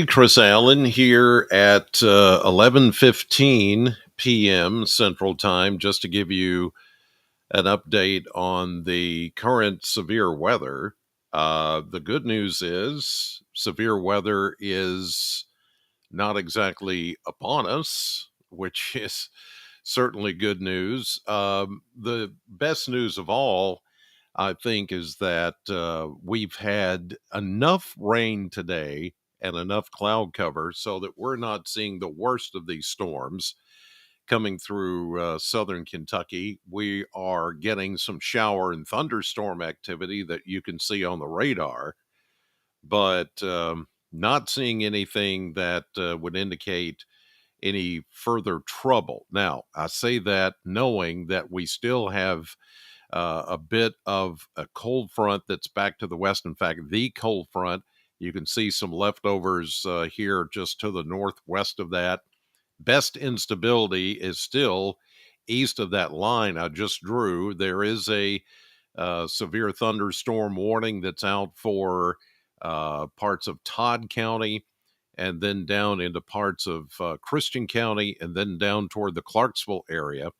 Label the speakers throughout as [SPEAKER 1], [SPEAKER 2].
[SPEAKER 1] Chris Allen here at 11:15 p.m. Central Time, just to give you an update on the current severe weather. The good news is severe weather is not exactly upon us, which is certainly good news. The best news of all, I think, is that we've had enough rain today and enough cloud cover so that we're not seeing the worst of these storms coming through southern Kentucky. We are getting some shower and thunderstorm activity that you can see on the radar, but not seeing anything that would indicate any further trouble. Now, I say that knowing that we still have a bit of a cold front that's back to the west. In fact, the cold front, you can see some leftovers here just to the northwest of that. Best instability is still east of that line I just drew. There is a severe thunderstorm warning that's out for parts of Todd County and then down into parts of Christian County and then down toward the Clarksville area.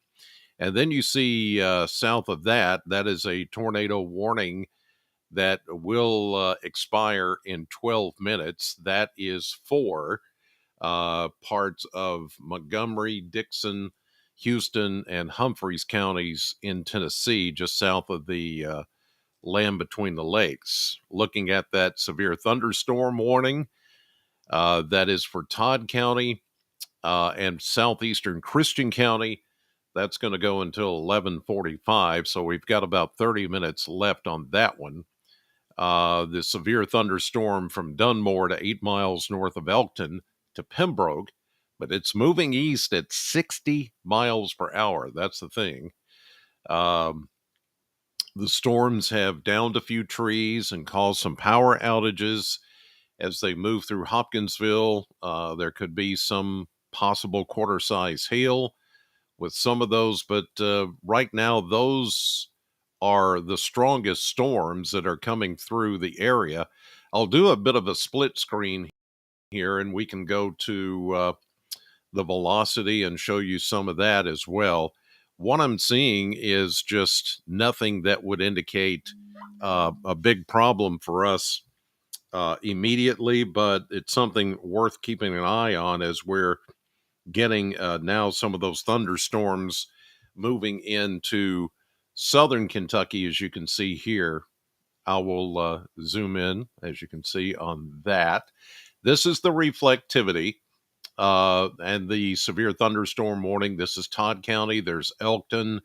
[SPEAKER 1] And then you see south of that, that is a tornado warning that will expire in 12 minutes. That is for parts of Montgomery, Dixon, Houston, and Humphreys counties in Tennessee, just south of the land between the lakes. Looking at that severe thunderstorm warning, that is for Todd County and southeastern Christian County. That's going to go until 11:45, so we've got about 30 minutes left on that one. The severe thunderstorm from Dunmore to 8 miles north of Elkton to Pembroke, but it's moving east at 60 miles per hour. That's the thing. Um, the storms have downed a few trees and caused some power outages as they move through Hopkinsville. There could be some possible quarter-size hail with some of those, but right now those are the strongest storms that are coming through the area. I'll do a bit of a split screen here and we can go to the velocity and show you some of that as well. What I'm seeing is just nothing that would indicate a big problem for us immediately, but it's something worth keeping an eye on as we're getting now some of those thunderstorms moving into southern Kentucky, as you can see here. I will zoom in, as you can see on that. This is the reflectivity and the severe thunderstorm warning. This is Todd County. There's Elkton,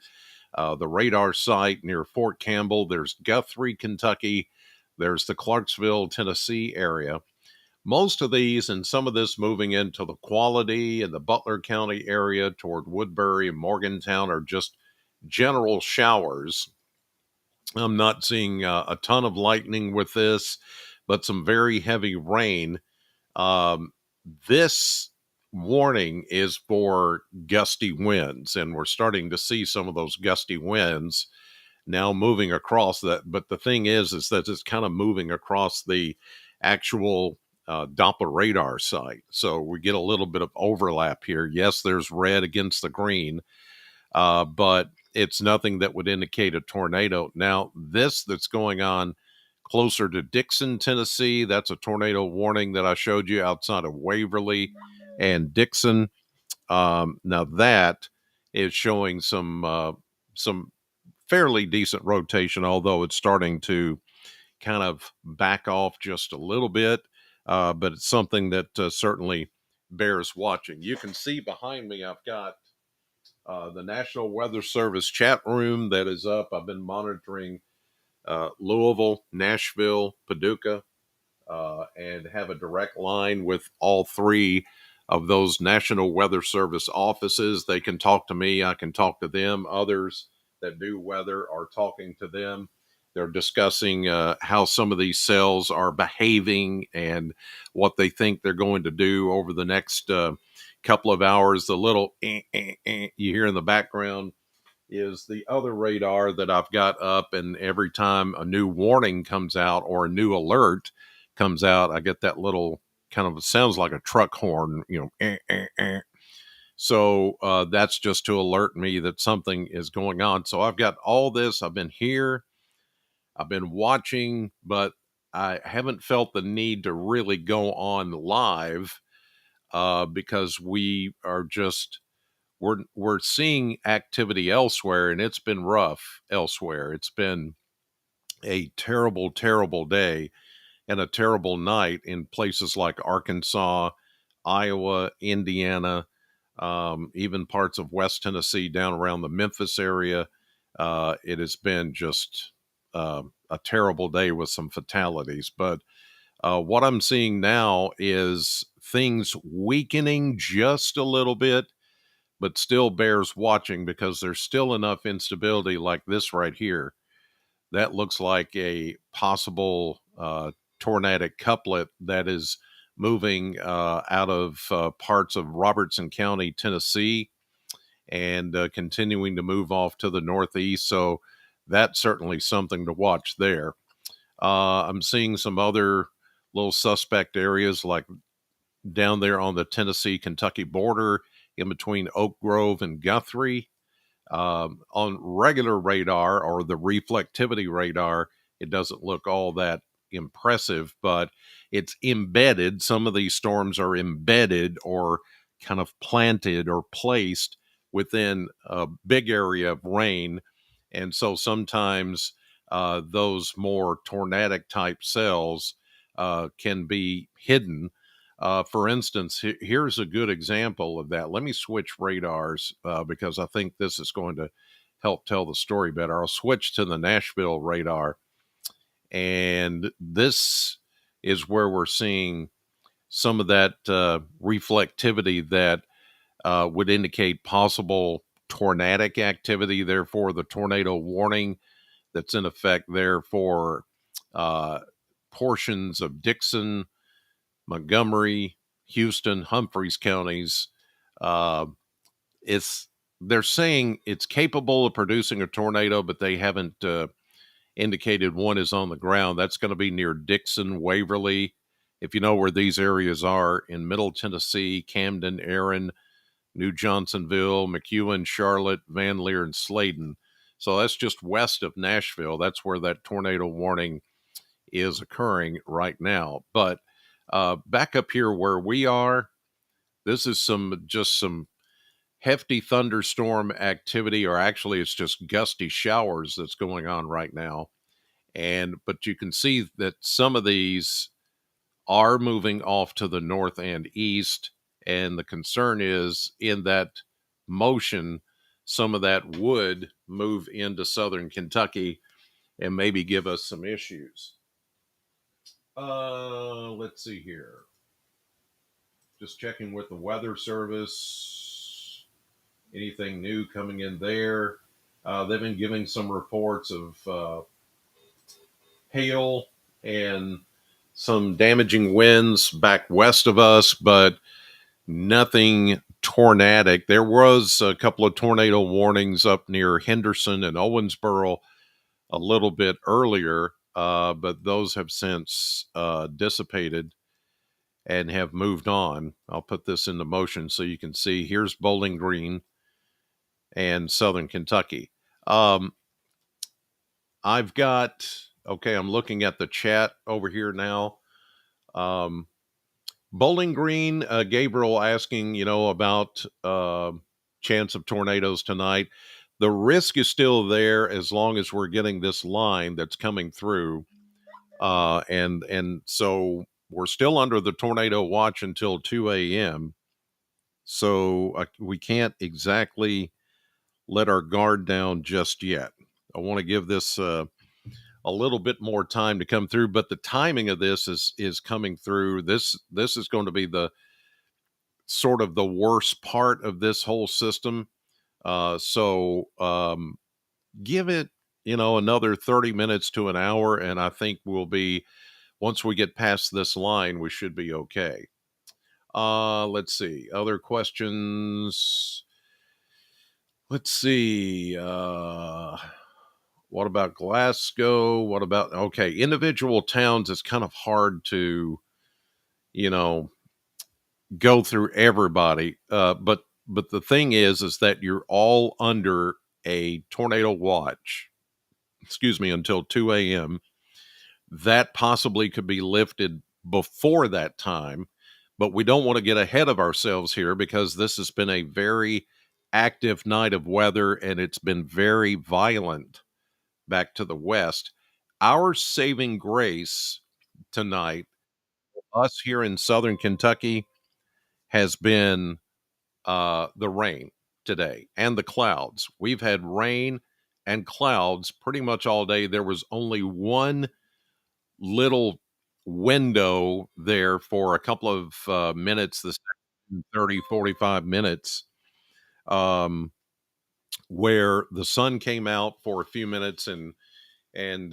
[SPEAKER 1] the radar site near Fort Campbell. There's Guthrie, Kentucky. There's the Clarksville, Tennessee area. Most of these and some of this moving into the Quality and the Butler County area toward Woodbury and Morgantown are just general showers. I'm not seeing a ton of lightning with this, but some very heavy rain. Um, this warning is for gusty winds, and we're starting to see some of those gusty winds now moving across that. But the thing is that it's kind of moving across the actual Doppler radar site. So we get a little bit of overlap here. Yes, there's red against the green, but it's nothing that would indicate a tornado. Now, this that's going on closer to Dixon, Tennessee, that's a tornado warning that I showed you outside of Waverly and Dixon. Now that is showing some fairly decent rotation, although it's starting to kind of back off just a little bit. But it's something that certainly bears watching. You can see behind me, I've got the National Weather Service chat room that is up. I've been monitoring Louisville, Nashville, Paducah, and have a direct line with all three of those National Weather Service offices. They can talk to me. I can talk to them. Others that do weather are talking to them. They're discussing how some of these cells are behaving and what they think they're going to do over the next couple of hours. The little you hear in the background is the other radar that I've got up, and every time a new warning comes out or a new alert comes out, I get that little kind of sounds like a truck horn, So that's just to alert me that something is going on. So I've got all this. I've been here, I've been watching, but I haven't felt the need to really go on live because we're seeing activity elsewhere, and it's been rough elsewhere. It's been a terrible, terrible day and a terrible night in places like Arkansas, Iowa, Indiana, even parts of West Tennessee, down around the Memphis area. It has been just a terrible day with some fatalities. But what I'm seeing now is things weakening just a little bit, but still bears watching because there's still enough instability like this right here. That looks like a possible tornadic couplet that is moving out of parts of Robertson County, Tennessee, and continuing to move off to the northeast. So that's certainly something to watch there. I'm seeing some other little suspect areas like down there on the Tennessee Kentucky border in between Oak Grove and Guthrie. On regular radar or the reflectivity radar, it doesn't look all that impressive, but it's embedded. Some of these storms are embedded or kind of planted or placed within a big area of rain. And so sometimes those more tornadic type cells can be hidden. For instance, here's a good example of that. Let me switch radars because I think this is going to help tell the story better. I'll switch to the Nashville radar. And this is where we're seeing some of that reflectivity that would indicate possible tornadic activity. Therefore, the tornado warning that's in effect there for uh, portions of Dixon, Montgomery, Houston, Humphreys counties. Uh, it's they're saying it's capable of producing a tornado, but they haven't indicated one is on the ground. That's going to be near Dixon, Waverly. If you know where these areas are in Middle Tennessee, Camden, Erin, New Johnsonville, McEwen, Charlotte, Van Leer, and Sladen. So that's just west of Nashville. That's where that tornado warning is occurring right now. But back up here where we are, this is some hefty thunderstorm activity, or actually it's just gusty showers that's going on right now. But you can see that some of these are moving off to the north and east, and the concern is in that motion, some of that would move into southern Kentucky and maybe give us some issues. Let's see here. Just checking with the weather service. Anything new coming in there? They've been giving some reports of hail and some damaging winds back west of us, but nothing tornadic. There was a couple of tornado warnings up near Henderson and Owensboro a little bit earlier, but those have since dissipated and have moved on. I'll put this into motion so you can see. Here's Bowling Green and Southern Kentucky. I've got, okay, I'm looking at the chat over here now. Bowling Green, Gabriel asking, about chance of tornadoes tonight. The risk is still there as long as we're getting this line that's coming through. And so we're still under the tornado watch until 2 a.m. So we can't exactly let our guard down just yet. I want to give this a little bit more time to come through, but the timing of this is coming through. This is going to be the sort of the worst part of this whole system. So give it, another 30 minutes to an hour, and I think we'll be, once we get past this line, we should be okay. Let's see. Other questions? Let's see. What about Glasgow? What about, okay, individual towns? It's kind of hard to you know, go through everybody. But the thing is that you're all under a tornado watch. Excuse me, until 2 a.m. That possibly could be lifted before that time, but we don't want to get ahead of ourselves here because this has been a very active night of weather and it's been very violent back to the west. Our saving grace tonight, us here in southern Kentucky, has been the rain today and the clouds. We've had rain and clouds pretty much all day. There was only one little window there for a couple of minutes, this 30, 45 minutes, um, where the sun came out for a few minutes and then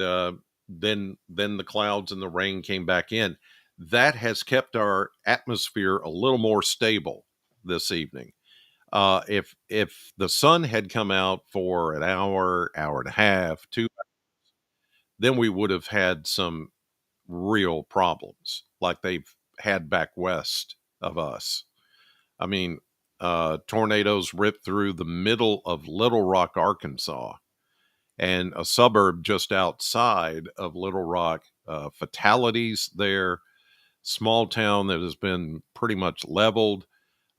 [SPEAKER 1] the clouds and the rain came back in. That has kept our atmosphere a little more stable this evening. If the sun had come out for an hour, hour and a half, two, then we would have had some real problems like they've had back west of us. I mean, tornadoes ripped through the middle of Little Rock, Arkansas, and a suburb just outside of Little Rock. Fatalities there, small town that has been pretty much leveled.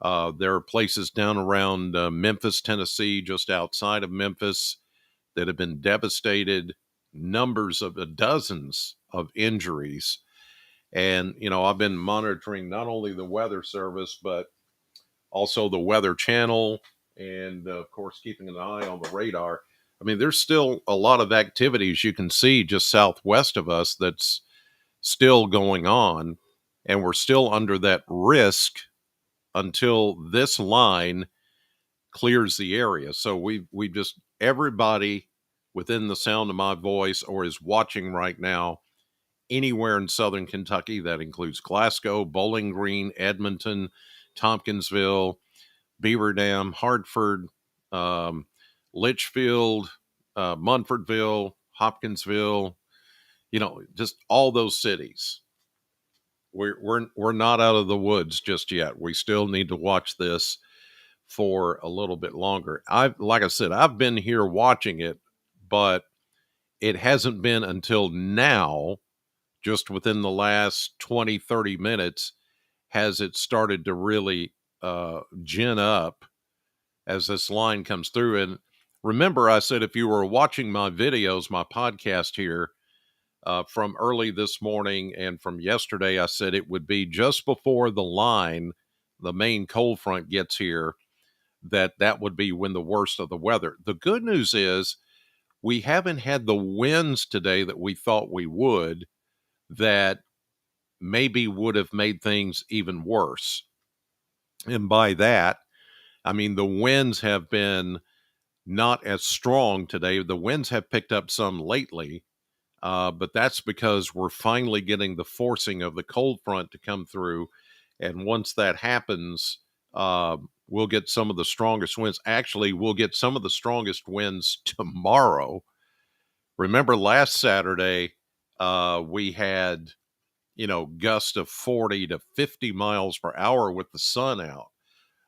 [SPEAKER 1] There are places down around Memphis, Tennessee, just outside of Memphis, that have been devastated, numbers of dozens of injuries. And, I've been monitoring not only the Weather Service, but also the Weather Channel, and of course, keeping an eye on the radar. I mean, there's still a lot of activities you can see just southwest of us that's still going on, and we're still under that risk until this line clears the area. So we just everybody within the sound of my voice or is watching right now anywhere in southern Kentucky. That includes Glasgow, Bowling Green, Edmonton, Tompkinsville, Beaver Dam, Hartford, um, Litchfield, Munfordville, Hopkinsville. Just all those cities. We're not out of the woods just yet. We still need to watch this for a little bit longer. Like I said, I've been here watching it, but it hasn't been until now, just within the last 20, 30 minutes, has it started to really gin up as this line comes through. And remember, I said if you were watching my videos, my podcast here from early this morning and from yesterday, I said it would be just before the line, the main cold front gets here, that would be when the worst of the weather. The good news is we haven't had the winds today that we thought we would, that maybe would have made things even worse. And by that, I mean the winds have been not as strong today. The winds have picked up some lately, but that's because we're finally getting the forcing of the cold front to come through. And once that happens, we'll get some of the strongest winds. Actually, we'll get some of the strongest winds tomorrow. Remember last Saturday, we had, gusts of 40 to 50 miles per hour with the sun out.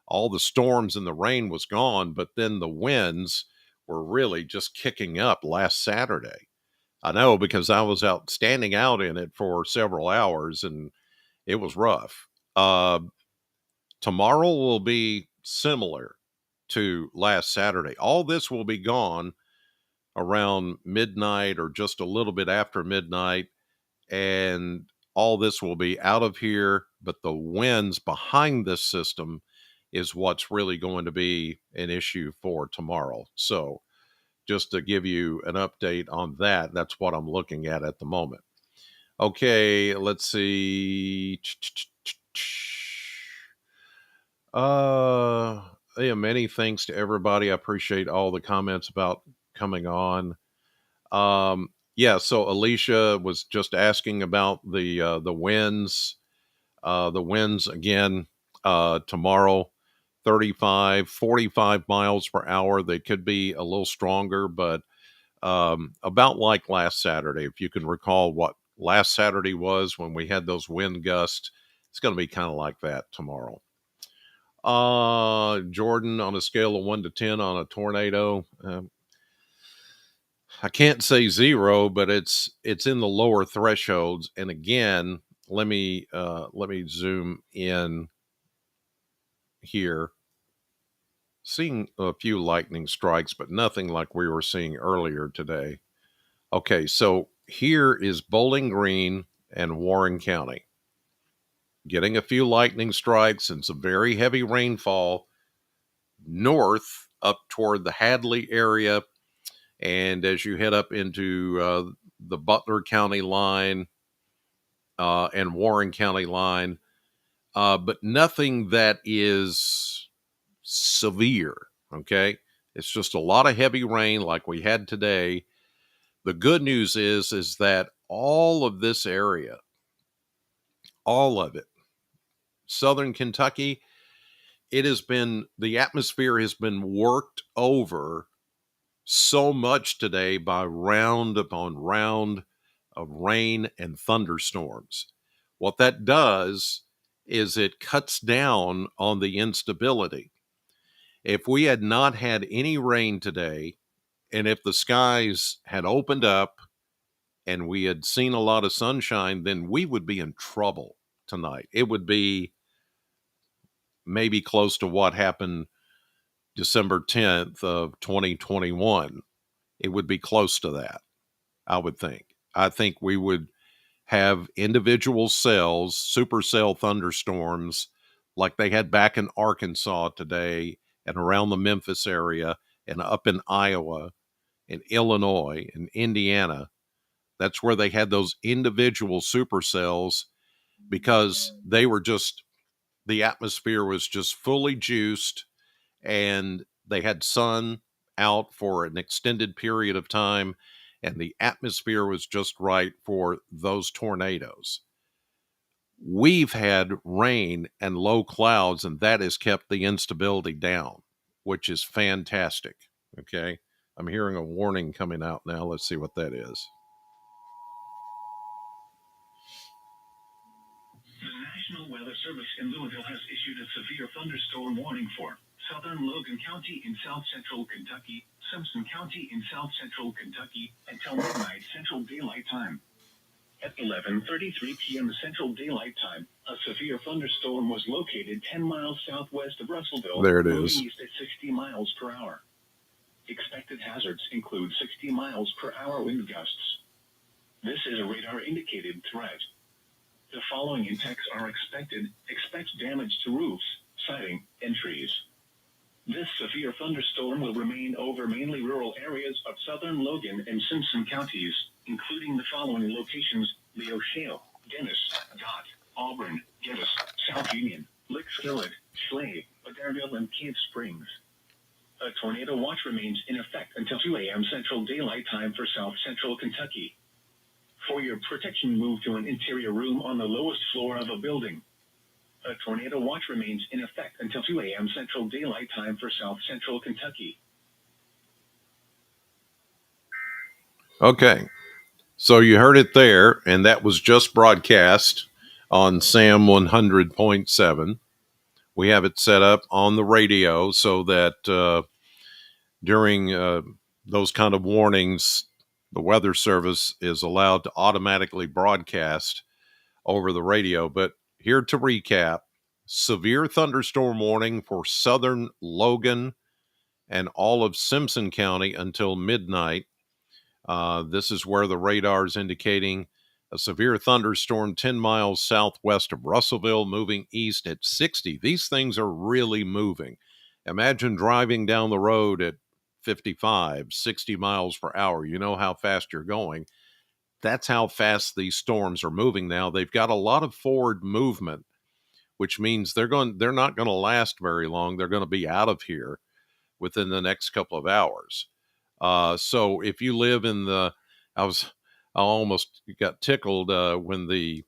[SPEAKER 1] All the storms and the rain was gone, but then the winds were really just kicking up last Saturday. I know because I was out standing out in it for several hours and it was rough. Tomorrow will be similar to last Saturday. All this will be gone around midnight or just a little bit after midnight, and all this will be out of here. But the winds behind this system is what's really going to be an issue for tomorrow. So, just to give you an update on that, that's what I'm looking at the moment. Okay, let's see. Yeah, many thanks to everybody. I appreciate all the comments about coming on. Yeah, so Alicia was just asking about the winds. The winds again tomorrow, 35, 45 miles per hour. They could be a little stronger, but about like last Saturday. If you can recall what last Saturday was when we had those wind gusts, It's going to be kind of like that tomorrow. Jordan, on a scale of 1 to 10 on a tornado, I can't say zero, but it's in the lower thresholds. And again, let me zoom in here. Seeing a few lightning strikes, but nothing like we were seeing earlier today. Okay, so here is Bowling Green and Warren County getting a few lightning strikes and some very heavy rainfall north up toward the Hadley area. And as you head up into the Butler County line and Warren County line, but nothing that is severe. Okay. It's just a lot of heavy rain like we had today. The good news is that all of this area, all of it, Southern Kentucky, the atmosphere has been worked over so much today by round upon round of rain and thunderstorms. What that does is it cuts down on the instability. If we had not had any rain today, and if the skies had opened up and we had seen a lot of sunshine, then we would be in trouble tonight. It would be maybe close to what happened December 10th of 2021. It would be close to that, I would think. I think we would have individual cells, supercell thunderstorms like they had back in Arkansas today and around the Memphis area and up in Iowa and Illinois and Indiana. That's where they had those individual supercells because the atmosphere was just fully juiced and they had sun out for an extended period of time and the atmosphere was just right for those tornadoes. We've had rain and low clouds, and that has kept the instability down, which is fantastic. Okay. I'm hearing a warning coming out now. Let's see what that is.
[SPEAKER 2] The National Weather Service in Louisville has issued a severe thunderstorm warning for southern Logan County in south central Kentucky, Simpson County in south central Kentucky, until midnight Central Daylight Time. At 11:33 p.m. Central Daylight Time, a severe thunderstorm was located 10 miles southwest of Russellville,
[SPEAKER 1] There it is.
[SPEAKER 2] moving east at 60 miles per hour. Expected hazards include 60 miles per hour wind gusts. This is a radar-indicated threat. The following impacts are expected. Expect damage to roofs, siding, and trees. This severe thunderstorm will remain over mainly rural areas of southern Logan and Simpson counties, including the following locations: Leo Shale, Dennis, Dot, Auburn, Geddes, South Union, Lick Skillet, Schley, Adairville, and Cave Springs. A tornado watch remains in effect until 2 a.m. Central Daylight Time for south central Kentucky. For your protection, move to an interior room on the lowest floor of a building. A tornado watch remains in effect until 2 a.m. Central Daylight Time for south central Kentucky.
[SPEAKER 1] Okay. So you heard it there, and that was just broadcast on SAM 100.7. We have it set up on the radio so that during those kind of warnings, the Weather Service is allowed to automatically broadcast over the radio. But here to recap, severe thunderstorm warning for southern Logan and all of Simpson County until midnight. This is where the radar is indicating a severe thunderstorm 10 miles southwest of Russellville, moving east at 60. These things are really moving. Imagine driving down the road at 55, 60 miles per hour. You know how fast you're going. That's how fast these storms are moving now. They've got a lot of forward movement, which means they're not going to last very long. They're going to be out of here within the next couple of hours. So if you live in I almost got tickled when the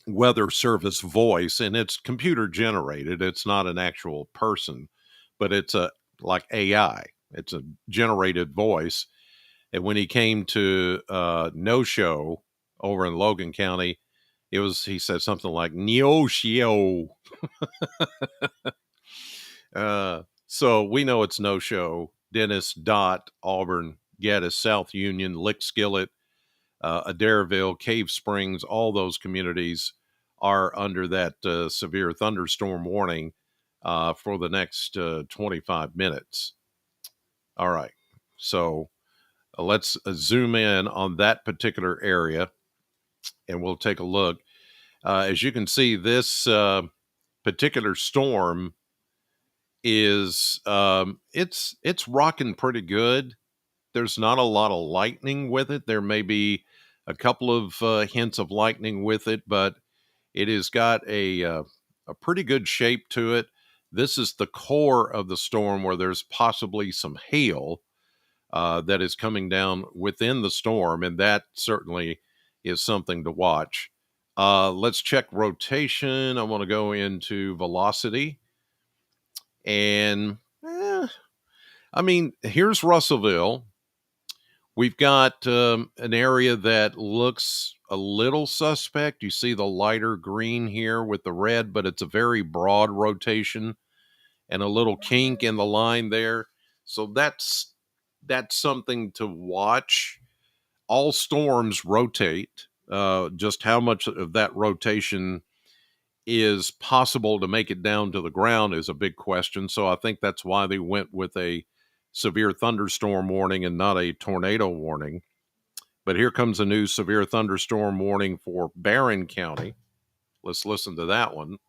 [SPEAKER 1] Weather Service voice, and it's computer generated. It's not an actual person, but it's like AI. It's a generated voice. And when he came to No Show over in Logan County, He said something like Neoshio. So we know it's no show. Dennis, Dot, Auburn, Geddes, South Union, Lickskillet, Adairville, Cave Springs, all those communities are under that severe thunderstorm warning for the next 25 minutes. All right. So let's zoom in on that particular area and we'll take a look. As you can see, this particular storm is it's rocking pretty good. There's not a lot of lightning with it. There may be a couple of hints of lightning with it, but it has got a pretty good shape to it. This is the core of the storm where there's possibly some hail that is coming down within the storm, and that certainly is something to watch. Let's check rotation. I want to go into velocity. And I mean, here's Russellville. We've got an area that looks a little suspect. You see the lighter green here with the red, but it's a very broad rotation and a little kink in the line there. So that's something to watch. All storms rotate. Just how much of that rotation is possible to make it down to the ground is a big question. So I think that's why they went with a severe thunderstorm warning and not a tornado warning. But here comes a new severe thunderstorm warning for Barron County. Let's listen to that one.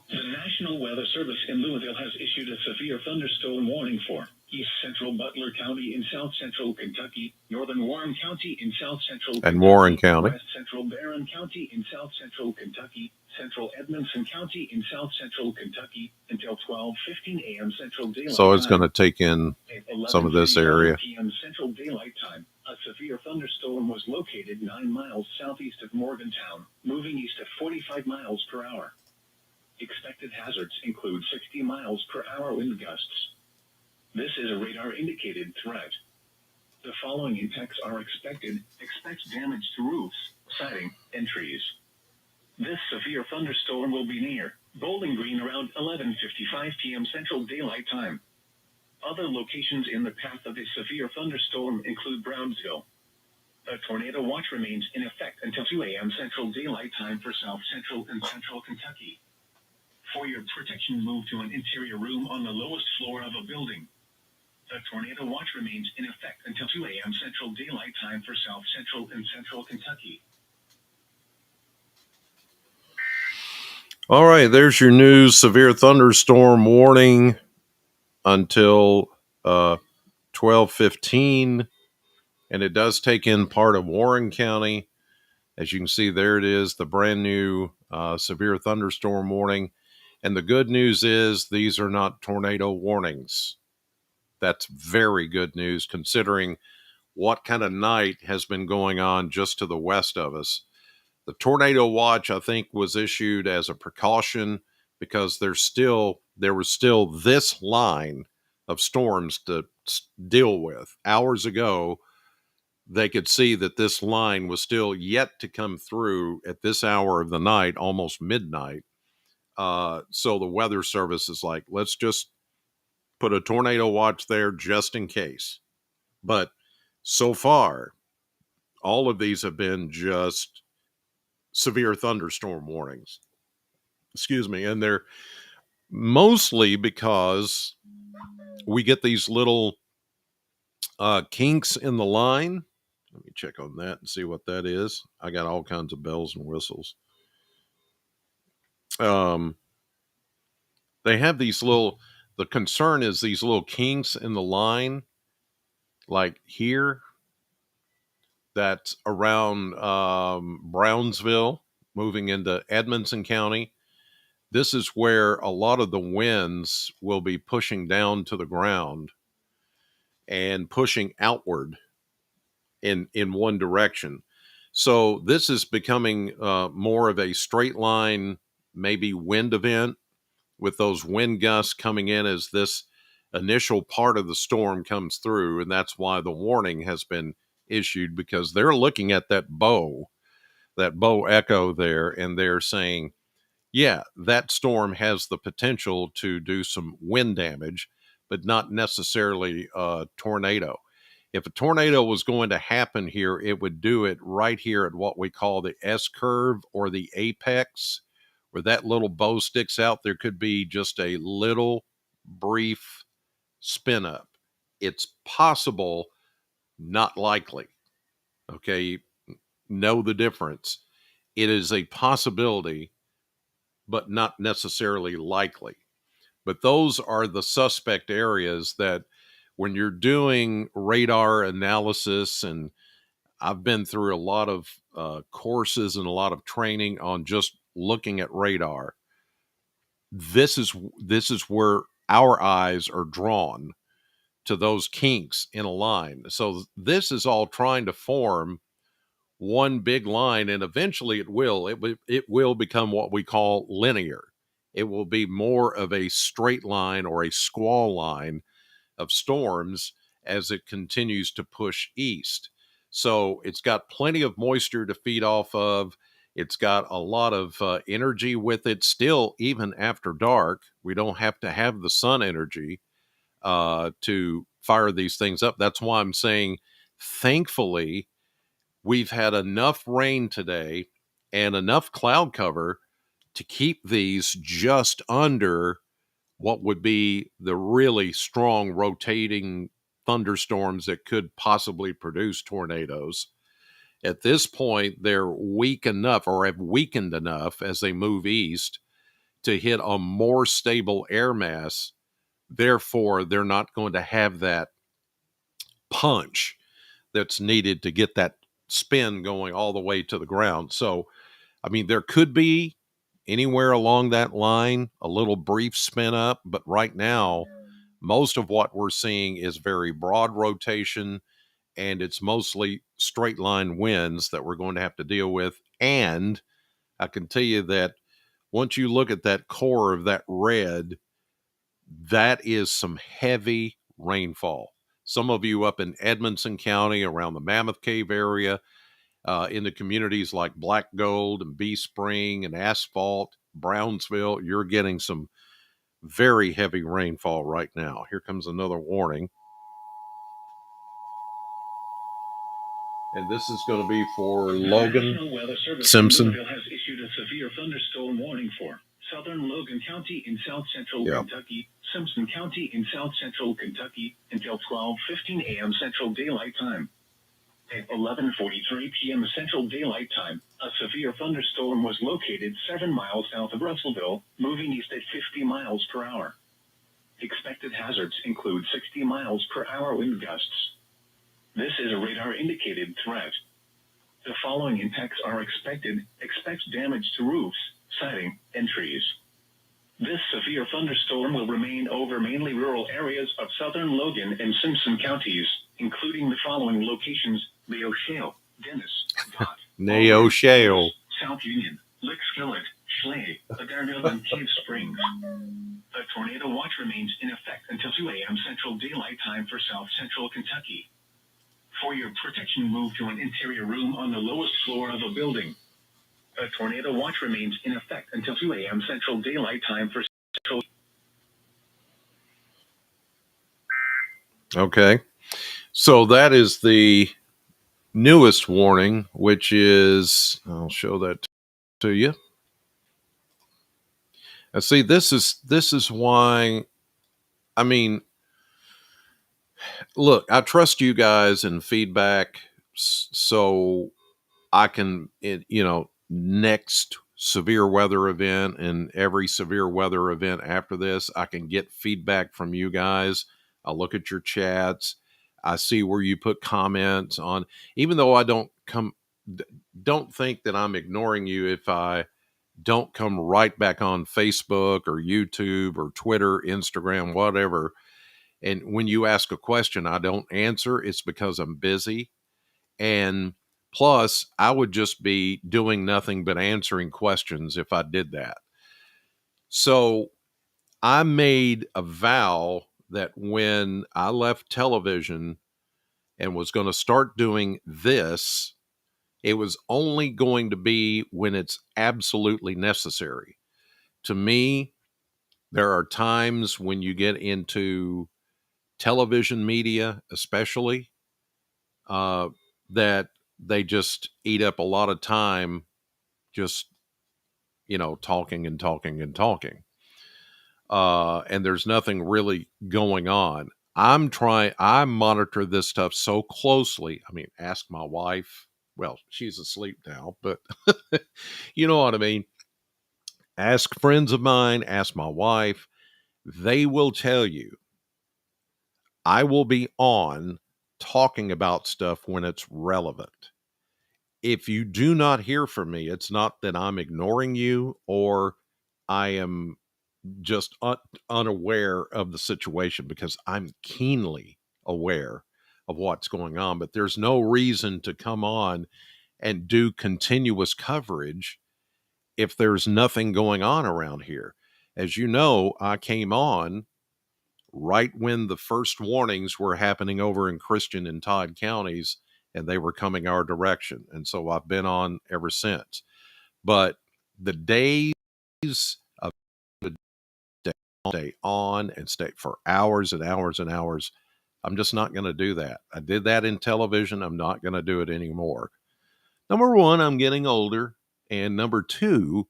[SPEAKER 2] The National Weather Service in Louisville has issued a severe thunderstorm warning for East Central Butler County in South Central Kentucky, Northern Warren County in South Central Kentucky,
[SPEAKER 1] and Warren County,
[SPEAKER 2] West Central Barron County in South Central Kentucky, Central Edmondson County in South Central Kentucky until 12:15 a.m. Central Daylight
[SPEAKER 1] So it's
[SPEAKER 2] Time.
[SPEAKER 1] going to take in some of this area.
[SPEAKER 2] p.m. Central Daylight Time. A severe thunderstorm was located 9 miles southeast of Morgantown, moving east at 45 miles per hour. Expected hazards include 60 miles per hour wind gusts. This is a radar-indicated threat. The following impacts are expected. Expect damage to roofs, siding, and trees. This severe thunderstorm will be near Bowling Green around 11:55 p.m. Central Daylight Time. Other locations in the path of a severe thunderstorm include Brownsville. A tornado watch remains in effect until 2 a.m. Central Daylight Time for South Central and Central Kentucky. For your protection, move to an interior room on the lowest floor of a building. The tornado watch remains in effect until 2 a.m. Central Daylight Time for South Central and Central Kentucky.
[SPEAKER 1] All right, there's your news. Severe thunderstorm warning until 12:15, and it does take in part of Warren County. As you can see, there it is, the brand new severe thunderstorm warning. And the good news is these are not tornado warnings. That's very good news considering what kind of night has been going on just to the west of us. The tornado watch, I think, was issued as a precaution because there was still this line of storms to deal with. Hours ago, they could see that this line was still yet to come through at this hour of the night, almost midnight. So the weather service is like, let's just put a tornado watch there just in case. But so far, all of these have been just severe thunderstorm warnings. Excuse me. And they're mostly because we get these little kinks in the line. Let me check on that and see what that is. I got all kinds of bells and whistles. They have these the concern is these little kinks in the line, like here, that's around Brownsville, moving into Edmondson County. This is where a lot of the winds will be pushing down to the ground and pushing outward in one direction. So this is becoming more of a straight line, maybe wind event with those wind gusts coming in as this initial part of the storm comes through, and that's why the warning has been issued, because they're looking at that bow echo there, and they're saying, yeah, that storm has the potential to do some wind damage, but not necessarily a tornado. If a tornado was going to happen here, it would do it right here at what we call the S curve or the apex, where that little bow sticks out. There could be just a little brief spin up. It's possible, not likely. Okay, know the difference. It is a possibility, but not necessarily likely. But those are the suspect areas that, when you're doing radar analysis, and I've been through a lot of courses and a lot of training on just looking at radar, this is where our eyes are drawn to those kinks in a line. So this is all trying to form one big line, and eventually it will become what we call linear. It will be more of a straight line or a squall line of storms as it continues to push east. So it's got plenty of moisture to feed off of. It's got a lot of energy with it still, even after dark. We don't have to have the sun energy to fire these things up. That's why I'm saying, thankfully, we've had enough rain today and enough cloud cover to keep these just under what would be the really strong rotating thunderstorms that could possibly produce tornadoes. At this point, they're weak enough, or have weakened enough as they move east, to hit a more stable air mass. Therefore, they're not going to have that punch that's needed to get that spin going all the way to the ground. So, I mean, there could be anywhere along that line a little brief spin up, but right now, most of what we're seeing is very broad rotation, and it's mostly straight line winds that we're going to have to deal with. And I can tell you that once you look at that core of that red, that is some heavy rainfall. Some of you up in Edmonson County around the Mammoth Cave area, in the communities like Black Gold and Bee Spring and Asphalt, Brownsville, you're getting some very heavy rainfall right now. Here comes another warning. And this is going to be for Logan
[SPEAKER 2] National Weather Service
[SPEAKER 1] Simpson.
[SPEAKER 2] in Louisville has issued a severe thunderstorm warning for southern Logan County in south central Kentucky, Simpson County in south central Kentucky until 12:15 a.m. Central Daylight Time. At 11:43 p.m. Central Daylight Time, a severe thunderstorm was located 7 miles south of Russellville, moving east at 50 miles per hour. Expected hazards include 60 miles per hour wind gusts. This is a radar-indicated threat. The following impacts are expected. Expect damage to roofs, siding, and trees. This severe thunderstorm will remain over mainly rural areas of southern Logan and Simpson counties, including the following locations: Leo Shale, Dennis, Pot,
[SPEAKER 1] Neo Shale,
[SPEAKER 2] South Union, Lickskillet, Schley, Adairville, and Cave Springs. A tornado watch remains in effect until 2 a.m. Central Daylight Time for south central Kentucky. For your protection, move to an interior room on the lowest floor of a building. A tornado watch remains in effect until 2 a.m. Central Daylight Time for central.
[SPEAKER 1] Okay. So that is the newest warning, which is, I'll show that to you. And see, this is why, I mean, look, I trust you guys and feedback, so I can, next severe weather event and every severe weather event after this, I can get feedback from you guys. I look at your chats. I see where you put comments on, even though I don't think that I'm ignoring you if I don't come right back on Facebook or YouTube or Twitter, Instagram, whatever. And when you ask a question, I don't answer. It's because I'm busy. And plus, I would just be doing nothing but answering questions if I did that. So I made a vow that when I left television and was going to start doing this, it was only going to be when it's absolutely necessary. To me, there are times when you get into television media, especially, uh, that they just eat up a lot of time just, talking and talking and talking. And there's nothing really going on. I monitor this stuff so closely. I mean, ask my wife. Well, she's asleep now, but you know what I mean. Ask friends of mine, ask my wife. They will tell you I will be on talking about stuff when it's relevant. If you do not hear from me, it's not that I'm ignoring you or I am just unaware of the situation, because I'm keenly aware of what's going on. But there's no reason to come on and do continuous coverage if there's nothing going on around here. As you know, I came on right when the first warnings were happening over in Christian and Todd counties, and they were coming our direction. And so I've been on ever since. But the days of the stay on and stay for hours and hours and hours, I'm just not going to do that. I did that in television. I'm not going to do it anymore. Number one, I'm getting older. And number two,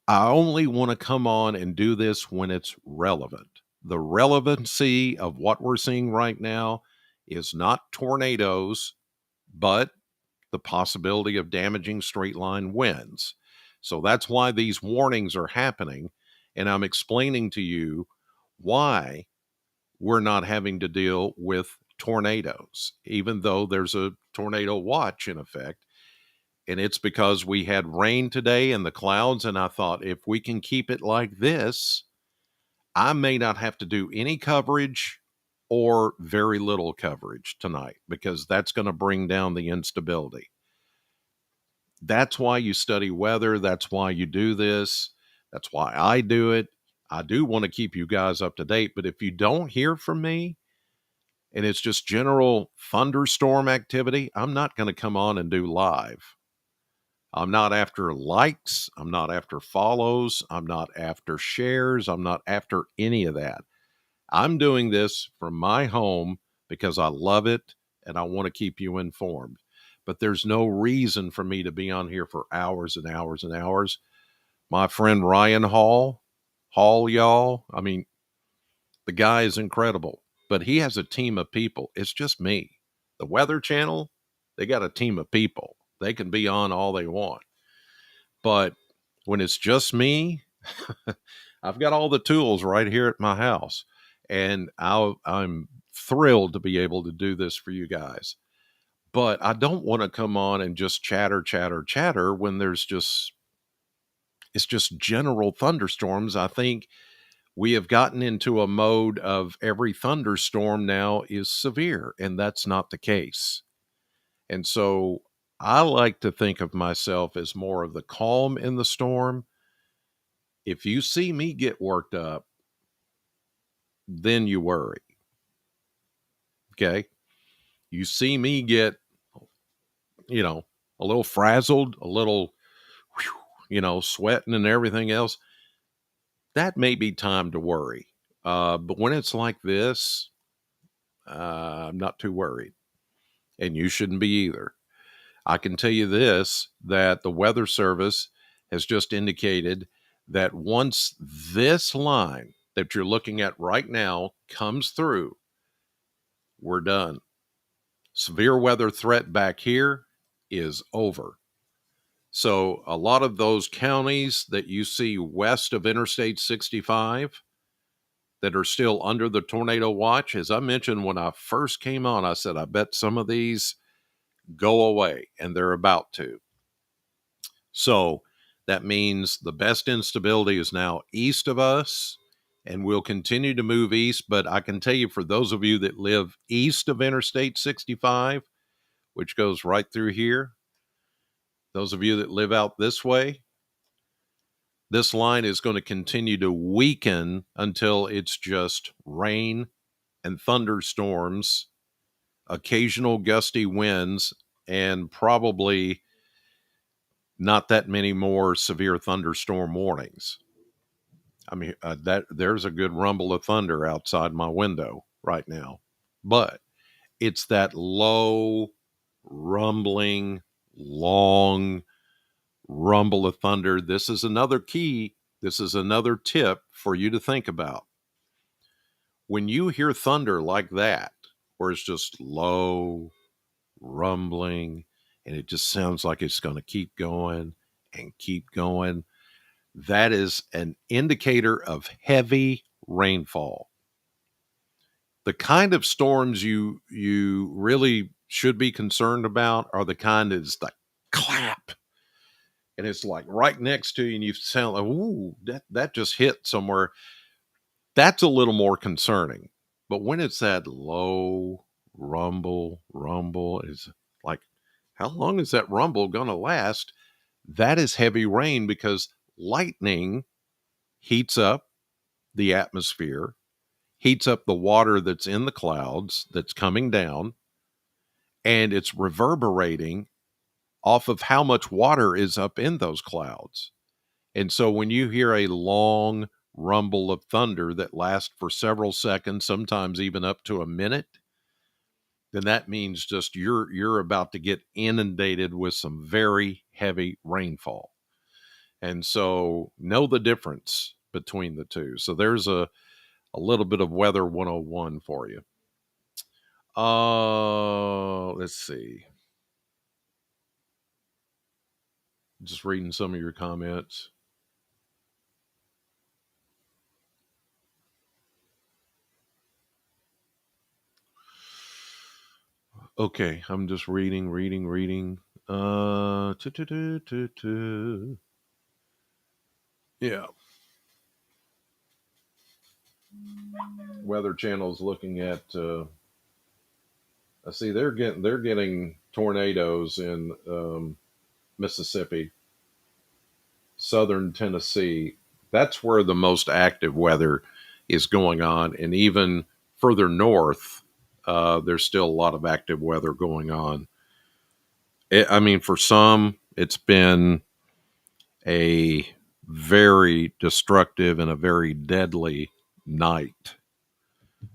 [SPEAKER 1] I only want to come on and do this when it's relevant. The relevancy of what we're seeing right now is not tornadoes, but the possibility of damaging straight line winds. So that's why these warnings are happening. And I'm explaining to you why we're not having to deal with tornadoes, even though there's a tornado watch in effect. And it's because we had rain today in the clouds. And I thought, if we can keep it like this, I may not have to do any coverage or very little coverage tonight, because that's going to bring down the instability. That's why you study weather. That's why you do this. That's why I do it. I do want to keep you guys up to date. But if you don't hear from me and it's just general thunderstorm activity, I'm not going to come on and do live. I'm not after likes. I'm not after follows. I'm not after shares. I'm not after any of that. I'm doing this from my home because I love it and I want to keep you informed. But there's no reason for me to be on here for hours and hours and hours. My friend Ryan Hall, y'all, I mean, the guy is incredible, but he has a team of people. It's just me. The Weather Channel, they got a team of people. They can be on all they want. But when it's just me, I've got all the tools right here at my house. And I'm thrilled to be able to do this for you guys. But I don't want to come on and just chatter, chatter, chatter when it's just general thunderstorms. I think we have gotten into a mode of every thunderstorm now is severe, and that's not the case. And so I like to think of myself as more of the calm in the storm. If you see me get worked up, then you worry. Okay. You see me get, a little frazzled, a little, sweating and everything else, that may be time to worry. But when it's like this, I'm not too worried. And you shouldn't be either. I can tell you this, that the Weather Service has just indicated that once this line that you're looking at right now comes through, we're done. Severe weather threat back here is over. So a lot of those counties that you see west of Interstate 65 that are still under the tornado watch, as I mentioned when I first came on, I said, I bet some of these go away, and they're about to. So that means the best instability is now east of us, and we'll continue to move east. But I can tell you, for those of you that live east of Interstate 65, which goes right through here, those of you that live out this way, This line is going to continue to weaken until it's just rain and thunderstorms, occasional gusty winds, and probably not that many more severe thunderstorm warnings. I mean, that there's a good rumble of thunder outside my window right now, but it's that low, rumbling, long rumble of thunder. This is another key. This is another tip for you to think about. When you hear thunder like that, where it's just low, rumbling, and it just sounds like it's going to keep going and keep going, that is an indicator of heavy rainfall. The kind of storms you really should be concerned about are the kind that's like clap, and it's like right next to you, and you sound like, ooh, that just hit somewhere. That's a little more concerning. But when it's that low rumble, it's like, how long is that rumble going to last? That is heavy rain, because lightning heats up the atmosphere, heats up the water that's in the clouds that's coming down, and it's reverberating off of how much water is up in those clouds. And so when you hear a long rumble of thunder that lasts for several seconds, sometimes even up to a minute, then that means just you're about to get inundated with some very heavy rainfall. And so know the difference between the two. So there's a little bit of weather 101 for you. Let's see. Just reading some of your comments. Okay, I'm just reading. Uh, tu- tu- tu- tu- tu. Yeah, Weather Channel's looking at. I see they're getting tornadoes in Mississippi, southern Tennessee. That's where the most active weather is going on, and even further north, there's still a lot of active weather going on. I mean, for some, it's been a very destructive and a very deadly night,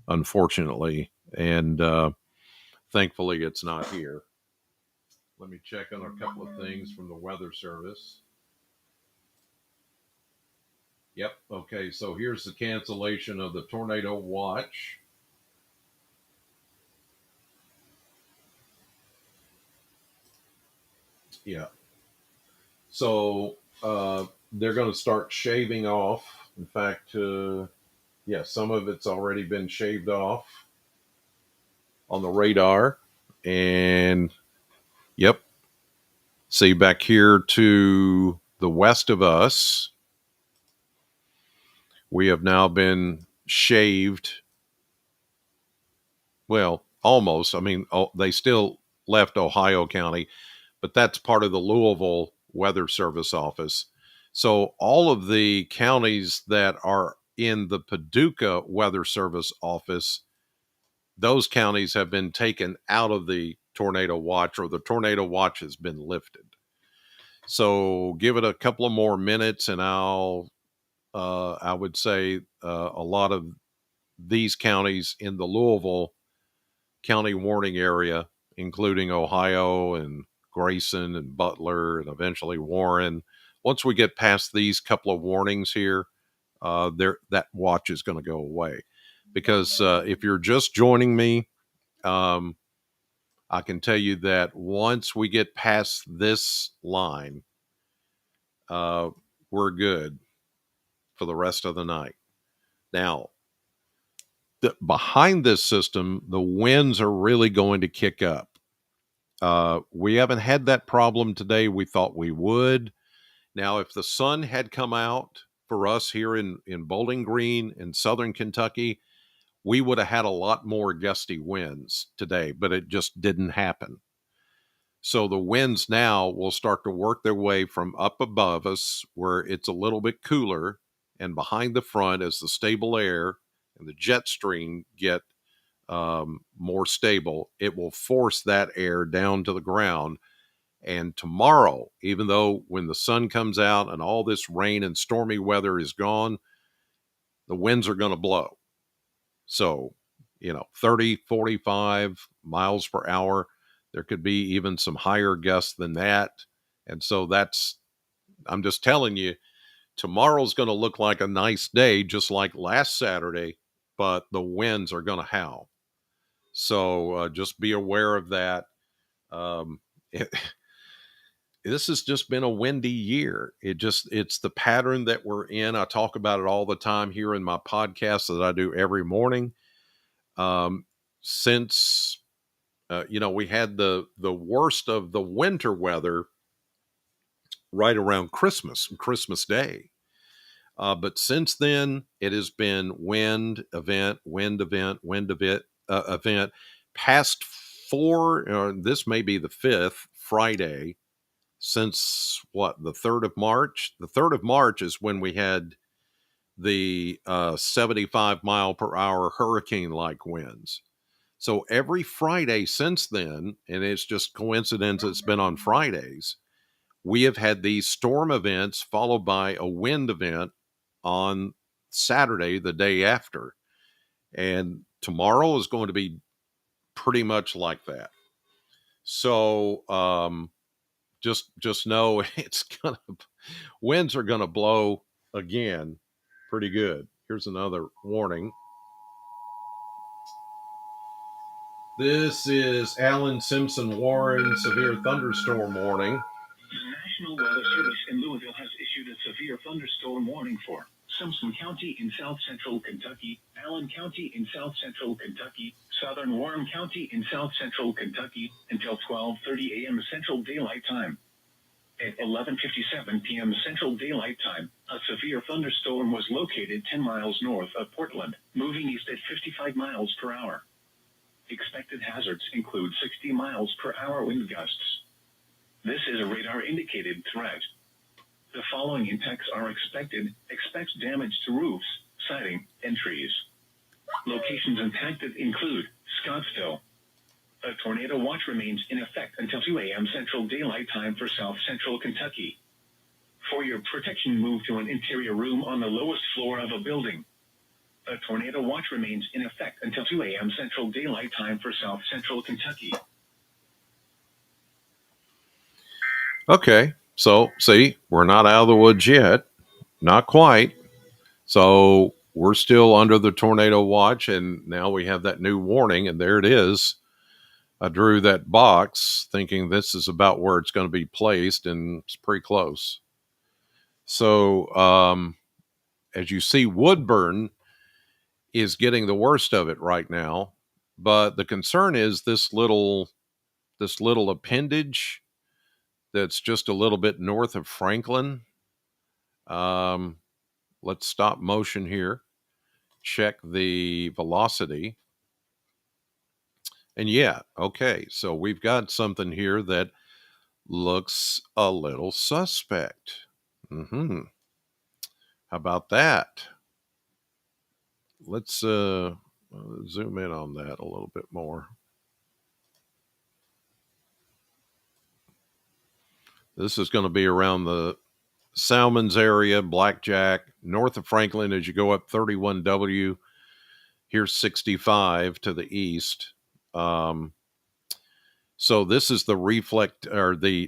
[SPEAKER 1] unfortunately. And thankfully, it's not here. Let me check on a couple of things from the Weather Service. Yep. Okay. So here's the cancellation of the tornado watch. Yeah. So they're going to start shaving off. In fact, yeah, some of it's already been shaved off on the radar. And yep. See, back here to the west of us, we have now been shaved. Well, almost. I mean, they still left Ohio County, but that's part of the Louisville Weather Service office. So all of the counties that are in the Paducah Weather Service office, those counties have been taken out of the tornado watch, or the tornado watch has been lifted. So give it a couple of more minutes, and I would say a lot of these counties in the Louisville County warning area, including Ohio and Grayson and Butler and eventually Warren. Once we get past these couple of warnings here, that watch is going to go away. Because if you're just joining me, um, I can tell you that once we get past this line, uh, we're good for the rest of the night. Now, behind this system, the winds are really going to kick up. We haven't had that problem today. We thought we would. Now, if the sun had come out for us here in Bowling Green in southern Kentucky, we would have had a lot more gusty winds today, but it just didn't happen. So the winds now will start to work their way from up above us where it's a little bit cooler, and behind the front as the stable air and the jet stream get more stable, it will force that air down to the ground. And tomorrow, even though when the sun comes out and all this rain and stormy weather is gone, the winds are going to blow. So, 30, 45 miles per hour. There could be even some higher gusts than that. And so I'm just telling you, tomorrow's going to look like a nice day, just like last Saturday, but the winds are going to howl. So just be aware of that. Um, it, this has just been a windy year. It's the pattern that we're in. I talk about it all the time here in my podcast that I do every morning. Um, since we had the worst of the winter weather right around Christmas Day. But since then, it has been wind event, event. Past four, this may be the fifth Friday since the 3rd of March. The 3rd of March is when we had the 75 mile per hour hurricane like winds. So every Friday since then, and it's just coincidence it's been on Fridays, we have had these storm events followed by a wind event on Saturday, the day after. And tomorrow is going to be pretty much like that. So just know winds are gonna blow again pretty good. Here's another warning. This is Alan Simpson Warren severe thunderstorm warning.
[SPEAKER 2] The National Weather Service in Louisville has issued a severe thunderstorm warning for Simpson County in south central Kentucky, Allen County in south central Kentucky, southern Warren County in south central Kentucky, until 12:30 a.m. Central Daylight Time. At 11:57 p.m. Central Daylight Time, a severe thunderstorm was located 10 miles north of Portland, moving east at 55 miles per hour. Expected hazards include 60 miles per hour wind gusts. This is a radar-indicated threat. The following impacts are expected. Expect damage to roofs, siding, and trees. Locations impacted include Scottsdale. A tornado watch remains in effect until 2 a.m. Central Daylight Time for South Central Kentucky. For your protection, move to an interior room on the lowest floor of a building. A tornado watch remains in effect until 2 a.m. Central Daylight Time for South Central Kentucky.
[SPEAKER 1] Okay, so see, we're not out of the woods yet. Not quite. So we're still under the tornado watch, and now we have that new warning, and there it is. I drew that box thinking this is about where it's going to be placed, and it's pretty close. So as you see, Woodburn is getting the worst of it right now. But the concern is this little appendage that's just a little bit north of Franklin. Let's stop motion here. Check the velocity. And yeah, okay. So we've got something here that looks a little suspect. How about that? Let's zoom in on that a little bit more. This is going to be around the Salmons area, Blackjack, north of Franklin as you go up 31W. Here's 65 to the east. So this is the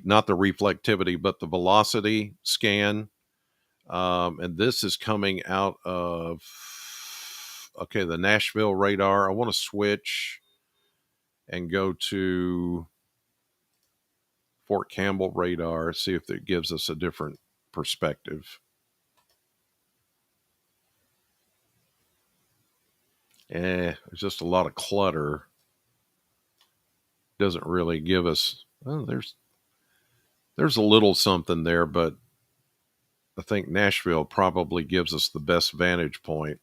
[SPEAKER 1] not the reflectivity, but the velocity scan. And this is coming out of, the Nashville radar. I want to switch and go to Fort Campbell radar, see if it gives us a different perspective. There's just a lot of clutter. Doesn't really give us, there's a little something there, but I think Nashville probably gives us the best vantage point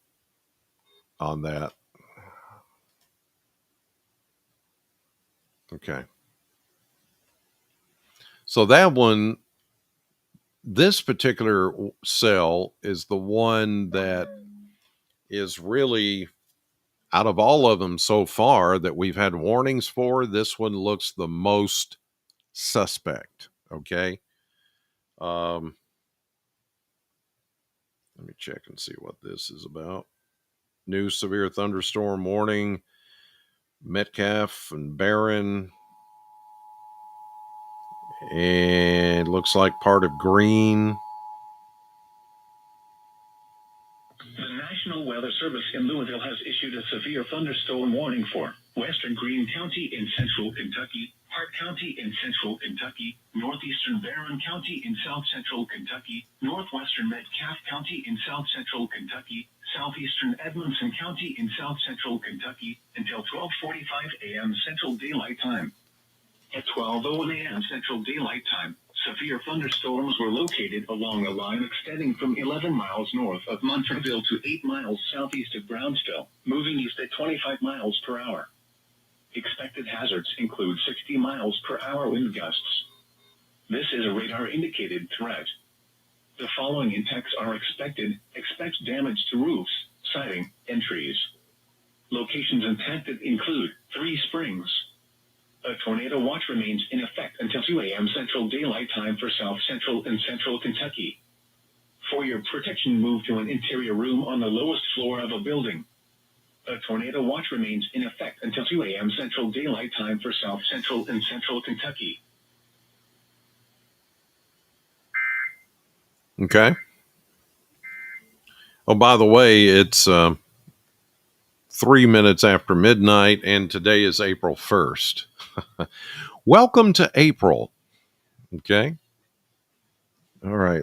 [SPEAKER 1] on that. Okay. So that one, this particular cell is the one that is really, out of all of them so far that we've had warnings for, this one looks the most suspect. Okay. Um, Let me check and see what this is about. New severe thunderstorm warning, Metcalf and Barron, and looks like part of Green.
[SPEAKER 2] The National Weather Service in Louisville has issued a severe thunderstorm warning for western Green County in central Kentucky, Hart County in central Kentucky, northeastern Barron County in south central Kentucky, northwestern Metcalf County in south central Kentucky, southeastern Edmonson County in south central Kentucky until 12:45 a.m. Central Daylight Time. At 12:01 a.m. Central Daylight Time, severe thunderstorms were located along a line extending from 11 miles north of Montreal to 8 miles southeast of Brownsville, moving east at 25 miles per hour. Expected hazards include 60 miles per hour wind gusts. This is a radar-indicated threat. The following impacts are expected. Expect damage to roofs, siding, and trees. Locations impacted include Three Springs. A tornado watch remains in effect until 2 a.m. Central Daylight Time for South Central and Central Kentucky. For your protection, move to an interior room on the lowest floor of a building. A tornado watch remains in effect until 2 a.m. Central Daylight Time for South Central and Central Kentucky.
[SPEAKER 1] Okay. Oh, by the way, it's 3 minutes after midnight, and today is April 1st. Welcome to April. Okay. All right.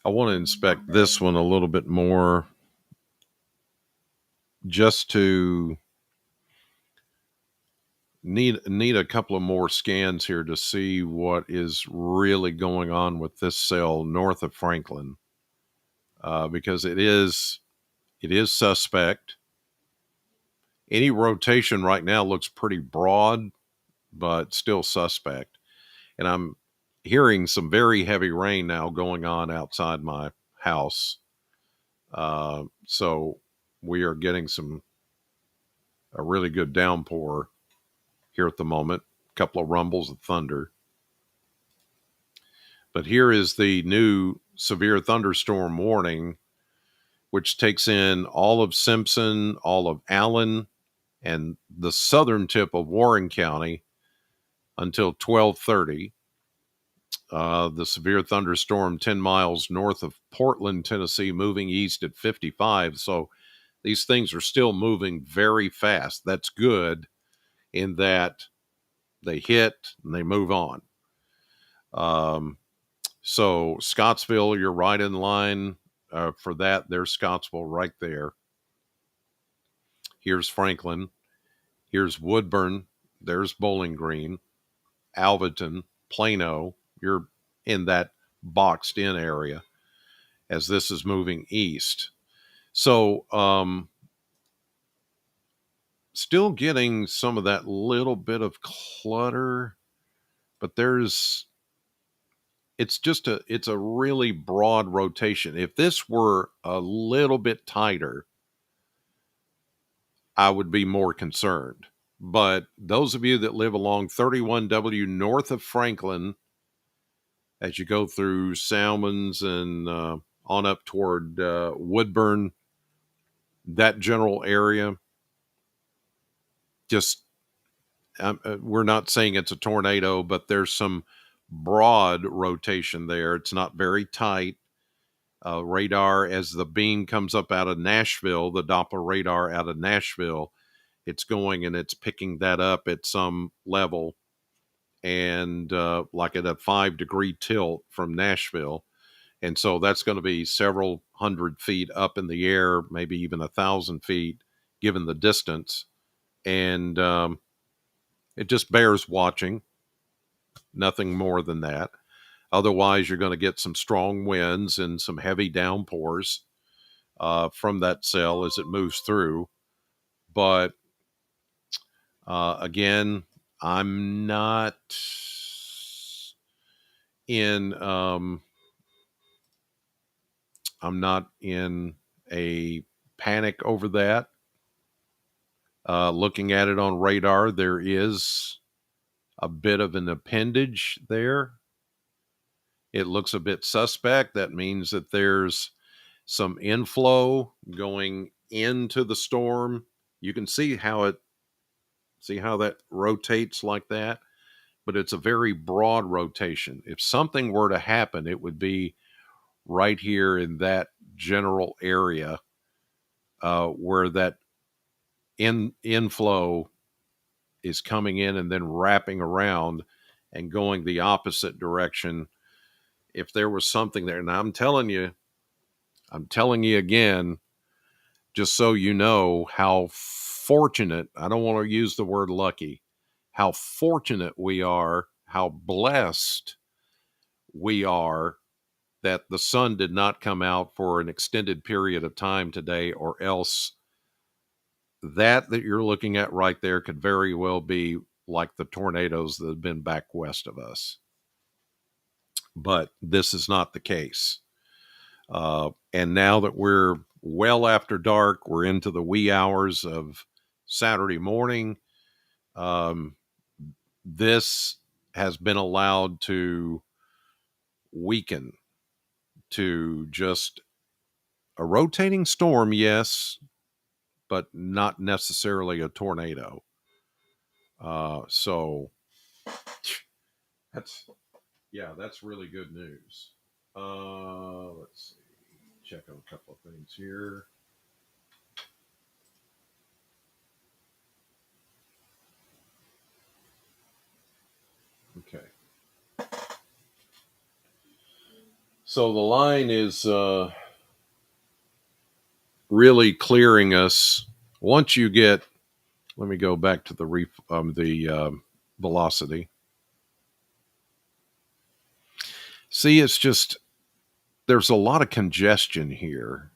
[SPEAKER 1] I want to inspect this one a little bit more just to need a couple of more scans here to see what is really going on with this cell north of Franklin, because it is suspect. Any rotation right now looks pretty broad, but still suspect. And I'm hearing some very heavy rain now going on outside my house. So we are getting a really good downpour here at the moment. A couple of rumbles of thunder. But here is the new severe thunderstorm warning, which takes in all of Simpson, all of Allen, and the southern tip of Warren County until 12:30. The severe thunderstorm 10 miles north of Portland, Tennessee, moving east at 55. So these things are still moving very fast. That's good in that they hit and they move on. So Scottsville, you're right in line for that. There's Scottsville right there. Here's Franklin. Here's Woodburn. There's Bowling Green, Alvaton, Plano. You're in that boxed in area as this is moving east. So, still getting some of that little bit of clutter, but it's a really broad rotation. If this were a little bit tighter, I would be more concerned. But those of you that live along 31W north of Franklin, as you go through Salmons and on up toward Woodburn, that general area, just we're not saying it's a tornado, but there's some broad rotation there. It's not very tight. Radar, as the beam comes up out of Nashville, the Doppler radar out of Nashville, it's going and it's picking that up at some level, and like at a 5-degree tilt from Nashville. And so that's going to be several hundred feet up in the air, maybe even 1,000 feet, given the distance. And it just bears watching, nothing more than that. Otherwise, you're going to get some strong winds and some heavy downpours from that cell as it moves through. But Again, I'm not in I'm not in a panic over that. Looking at it on radar, there is a bit of an appendage there. It looks a bit suspect. That means that there's some inflow going into the storm. You can see how that rotates like that, but it's a very broad rotation. If something were to happen, it would be right here in that general area where that inflow is coming in and then wrapping around and going the opposite direction. If there was something there, and I'm telling you again, just so you know how fortunate, I don't want to use the word lucky, how fortunate we are, how blessed we are that the sun did not come out for an extended period of time today, or else that you're looking at right there could very well be like the tornadoes that have been back west of us. But this is not the case. And now that we're well after dark, we're into the wee hours of Saturday morning. Um, this has been allowed to weaken to just a rotating storm, yes, but not necessarily a tornado. So that's that's really good news. Let's see, check on a couple of things here. Okay, so the line is really clearing us once you get. Let me go back to the velocity. See, it's just there's a lot of congestion here.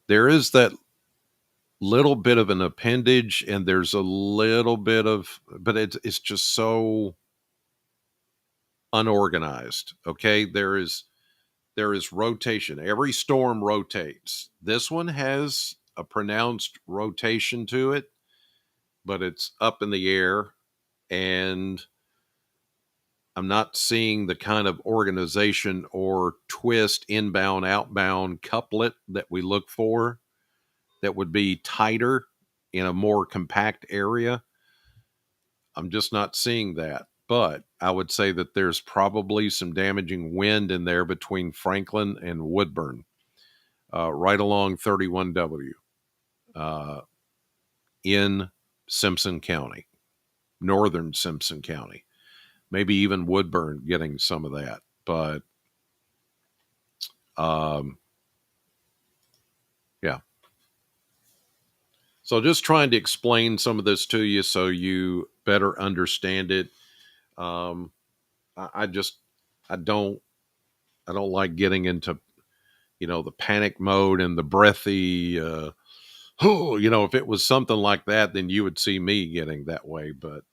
[SPEAKER 1] There is that little bit of an appendage, and there's a little bit of, but it's just so unorganized. Okay, there is rotation. Every storm rotates. This one has a pronounced rotation to it, but it's up in the air, and I'm not seeing the kind of organization or twist inbound outbound couplet that we look for that would be tighter in a more compact area. I'm just not seeing that. But I would say that there's probably some damaging wind in there between Franklin and Woodburn, right along 31W uh, in Simpson County, northern Simpson County, maybe even Woodburn getting some of that. But um, yeah. So just trying to explain some of this to you so you better understand it. Um, I just I don't I don't like getting into the panic mode and the breathy. Oh, if it was something like that, then you would see me getting that way. But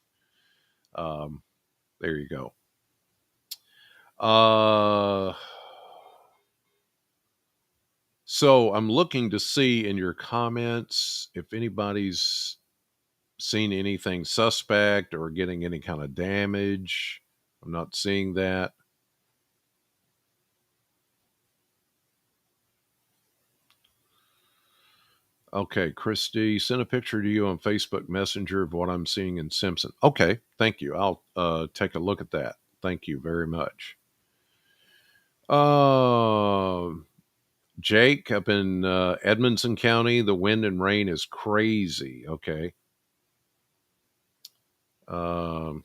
[SPEAKER 1] um, there you go. Uh, so I'm looking to see in your comments if anybody's seen anything suspect or getting any kind of damage. I'm not seeing that. Okay, Christy, send a picture to you on Facebook Messenger of what I'm seeing in Simpson. Okay, thank you. I'll take a look at that. Thank you very much. Uh, Jake, up in Edmonson County, the wind and rain is crazy. Okay. Um,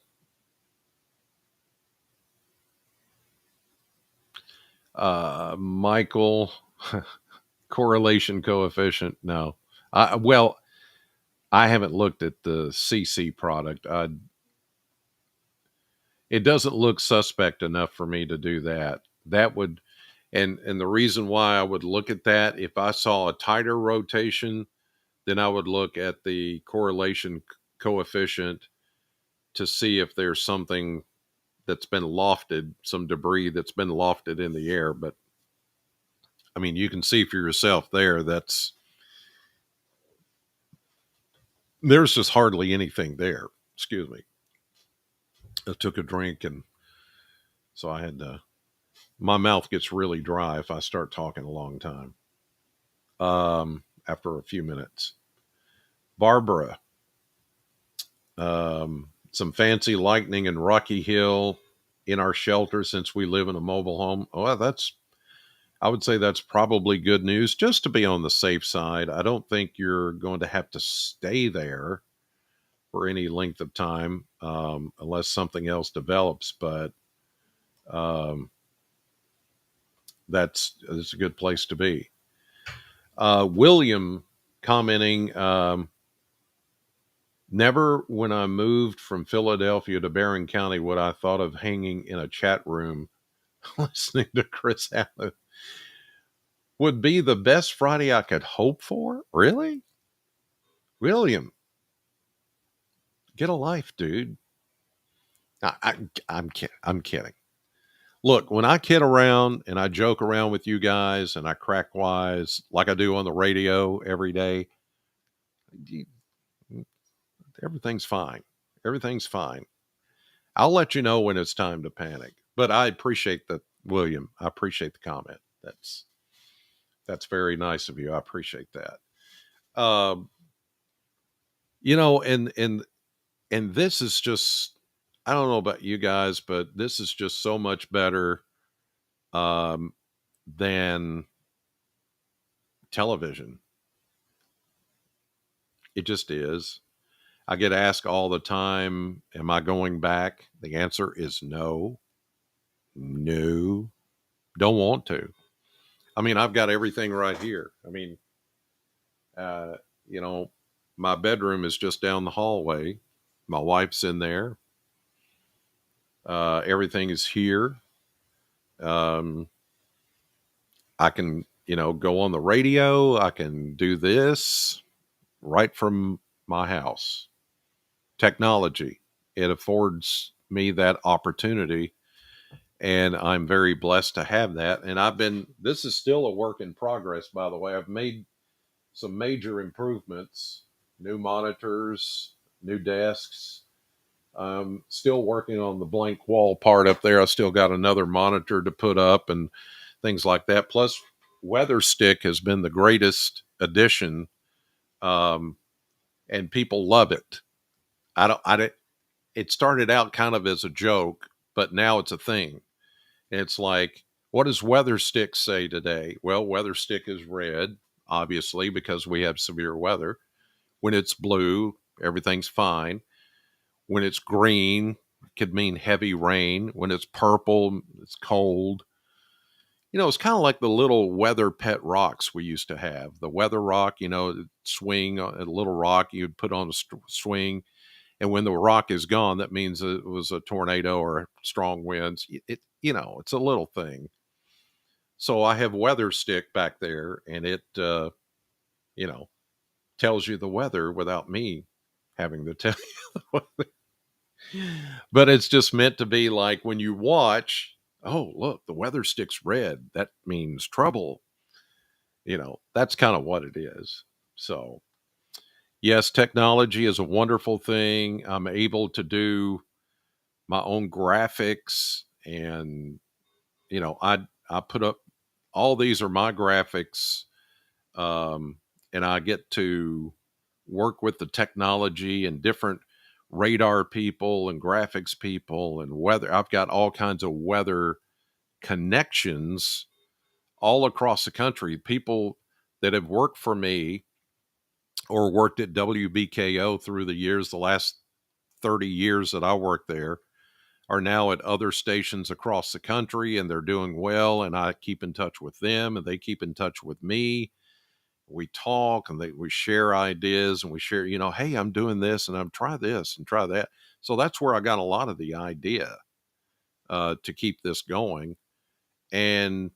[SPEAKER 1] Michael, correlation coefficient. No. Well, I haven't looked at the CC product. It doesn't look suspect enough for me to do that. That would, and the reason why I would look at that, if I saw a tighter rotation, then I would look at the correlation coefficient to see if there's something that's been lofted, some debris that's been lofted in the air. But I mean, you can see for yourself there, there's just hardly anything there. Excuse me. I took a drink, and so I had to, my mouth gets really dry if I start talking a long time. After a few minutes. Barbara, some fancy lightning in Rocky Hill in our shelter since we live in a mobile home. Oh, I would say that's probably good news just to be on the safe side. I don't think you're going to have to stay there for any length of time unless something else develops. But um, that's a good place to be. William commenting, never when I moved from Philadelphia to Barron County would I thought of hanging in a chat room listening to Chris Allen. Would be the best Friday I could hope for? Really? William, get a life, dude. I'm kidding. I'm kidding. Look, when I kid around and I joke around with you guys and I crack wise like I do on the radio every day, everything's fine. Everything's fine. I'll let you know when it's time to panic. But I appreciate that, William. I appreciate the comment. That's very nice of you. I appreciate that. Um, and this is just, I don't know about you guys, but this is just so much better um, than television. It just is. I get asked all the time, am I going back? The answer is no. No. Don't want to. I mean, I've got everything right here. I mean, uh, you know, my bedroom is just down the hallway. My wife's in there. Everything is here. Um, I can, go on the radio. I can do this right from my house. Technology, it affords me that opportunity. And I'm very blessed to have that. And this is still a work in progress, by the way. I've made some major improvements, new monitors, new desks. Still working on the blank wall part up there. I still got another monitor to put up and things like that. Plus, Weather Stick has been the greatest addition, and people love it. I don't. I It started out kind of as a joke, but now it's a thing. It's like, what does Weather Stick say today? Well, Weather Stick is red, obviously, because we have severe weather. When it's blue, everything's fine. When it's green, it could mean heavy rain. When it's purple, it's cold. It's kind of like the little weather pet rocks we used to have. The weather rock, swing a little rock you'd put on a swing. And when the rock is gone, that means it was a tornado or strong winds. It's a little thing. So I have Weather Stick back there, and it, you know, tells you the weather without me having to tell you the weather. But it's just meant to be like when you watch, oh, look, the weather stick's red. That means trouble. That's kind of what it is. So, yes, technology is a wonderful thing. I'm able to do my own graphics, and I put up, all these are my graphics, and I get to work with the technology and different radar people and graphics people and weather. I've got all kinds of weather connections all across the country. People that have worked for me or worked at WBKO through the years, the last 30 years that I worked there, are now at other stations across the country, and they're doing well. And I keep in touch with them, and they keep in touch with me. We talk, and we share ideas, and we share, hey, I'm doing this, and I'm try this and try that. So that's where I got a lot of the idea to keep this going. And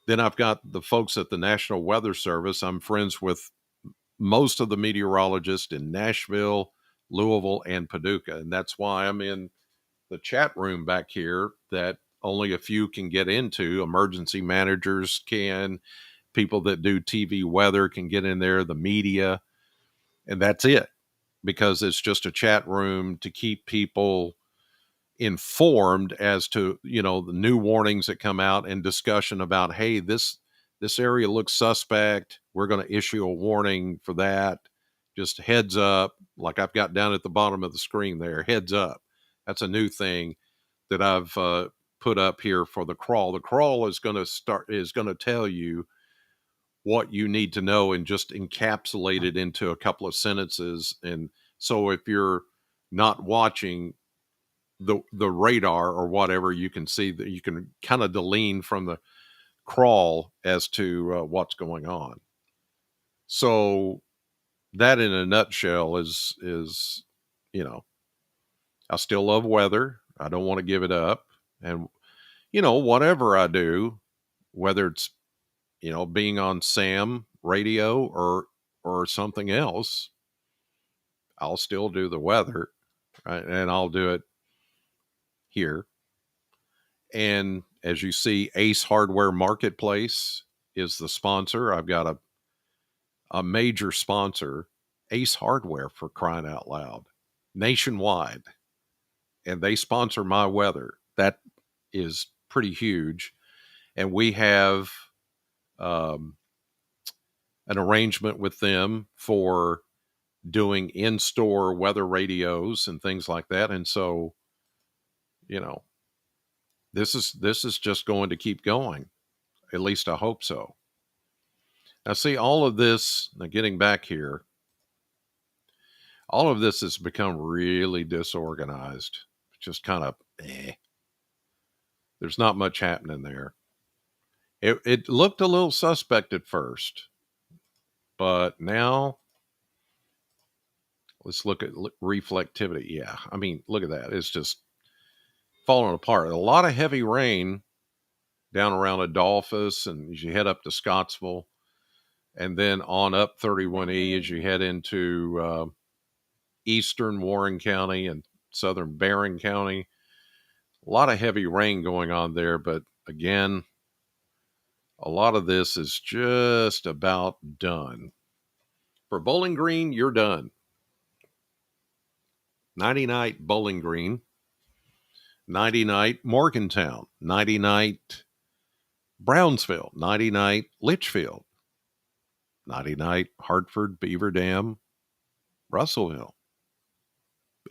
[SPEAKER 1] then I've got the folks at the National Weather Service. I'm friends with most of the meteorologists in Nashville, Louisville, and Paducah. And that's why I'm in the chat room back here that only a few can get into. Emergency managers can, people that do TV weather can get in there, the media, and that's it, because it's just a chat room to keep people informed as to, the new warnings that come out, and discussion about, hey, this area looks suspect, we're going to issue a warning for that, just heads up, like I've got down at the bottom of the screen there, heads up. That's a new thing that I've put up here for the crawl. The crawl is going to tell you what you need to know and just encapsulate it into a couple of sentences. And so if you're not watching the radar or whatever, you can see that you can kind of deline from the crawl as to what's going on. So that in a nutshell is I still love weather. I don't want to give it up. And whatever I do, whether it's being on Sam radio or something else, I'll still do the weather, right? And I'll do it here. And as you see, Ace Hardware Marketplace is the sponsor. I've got a major sponsor, Ace Hardware, for crying out loud, nationwide. And they sponsor my weather. That is pretty huge. And we have an arrangement with them for doing in-store weather radios and things like that. And so, this is just going to keep going. At least I hope so. Now, see, all of this, now getting back here, all of this has become really disorganized. Just kind of, there's not much happening there. It looked a little suspect at first, but now let's look at reflectivity. Yeah, I mean, look at that. It's just falling apart. A lot of heavy rain down around Adolphus, and as you head up to Scottsville, and then on up 31E as you head into eastern Warren County and southern Barron County. A lot of heavy rain going on there, but again, a lot of this is just about done. For Bowling Green, you're done. 90-night Bowling Green, 90-night Morgantown, 90-night Brownsville, 90-night Litchfield, 90-night Hartford, Beaver Dam, Russellville,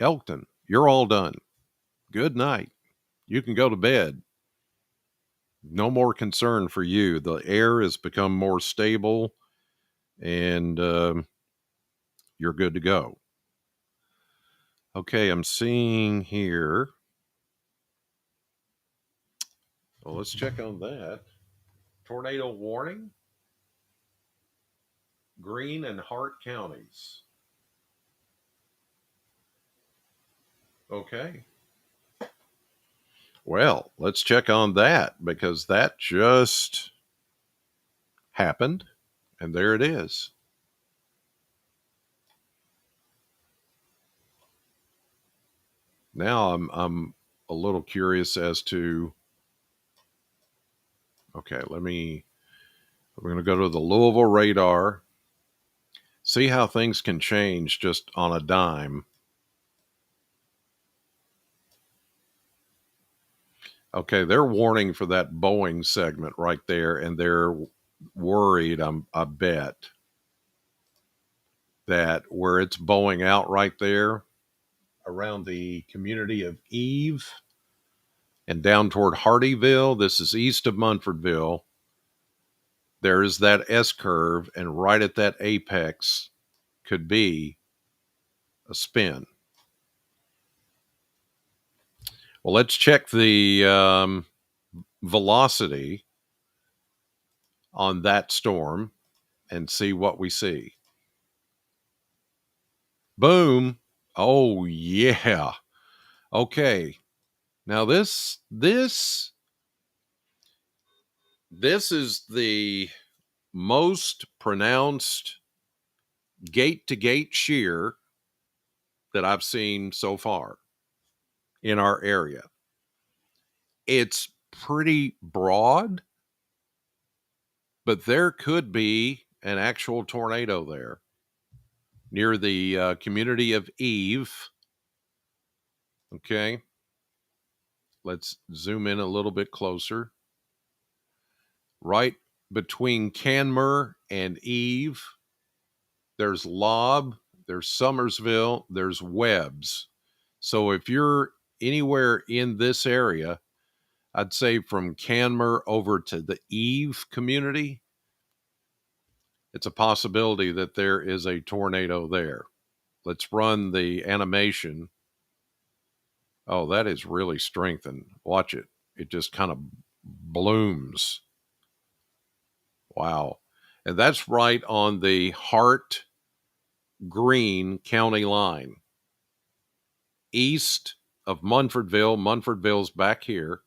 [SPEAKER 1] Elkton. You're all done. Good night. You can go to bed. No more concern for you. The air has become more stable, and you're good to go. Okay, I'm seeing here. Well, let's check on that. Tornado warning. Greene and Hart counties. Okay. Well, let's check on that, because that just happened, and there it is. Now I'm a little curious as to. Okay, we're going to go to the Louisville radar, see how things can change just on a dime. Okay, they're warning for that Boeing segment right there, and they're worried, I bet, that where it's bowing out right there around the community of Eve and down toward Hardyville, this is east of Munfordville, there is that S curve, and right at that apex could be a spin. Well, let's check the velocity on that storm and see what we see. Boom. Oh, yeah. Okay. Now this is the most pronounced gate to gate shear that I've seen so far in our area. It's pretty broad, but there could be an actual tornado there near the community of Eve. Okay, let's zoom in a little bit closer. Right between Canmer and Eve, there's Lob, there's Summersville, there's Webbs. So if you're anywhere in this area, I'd say from Canmer over to the Eve community, it's a possibility that there is a tornado there. Let's run the animation. Oh, that is really strengthened. Watch it. It just kind of blooms. Wow. And that's right on the Hart Green County line, east of Munfordville. Munfordville's back here.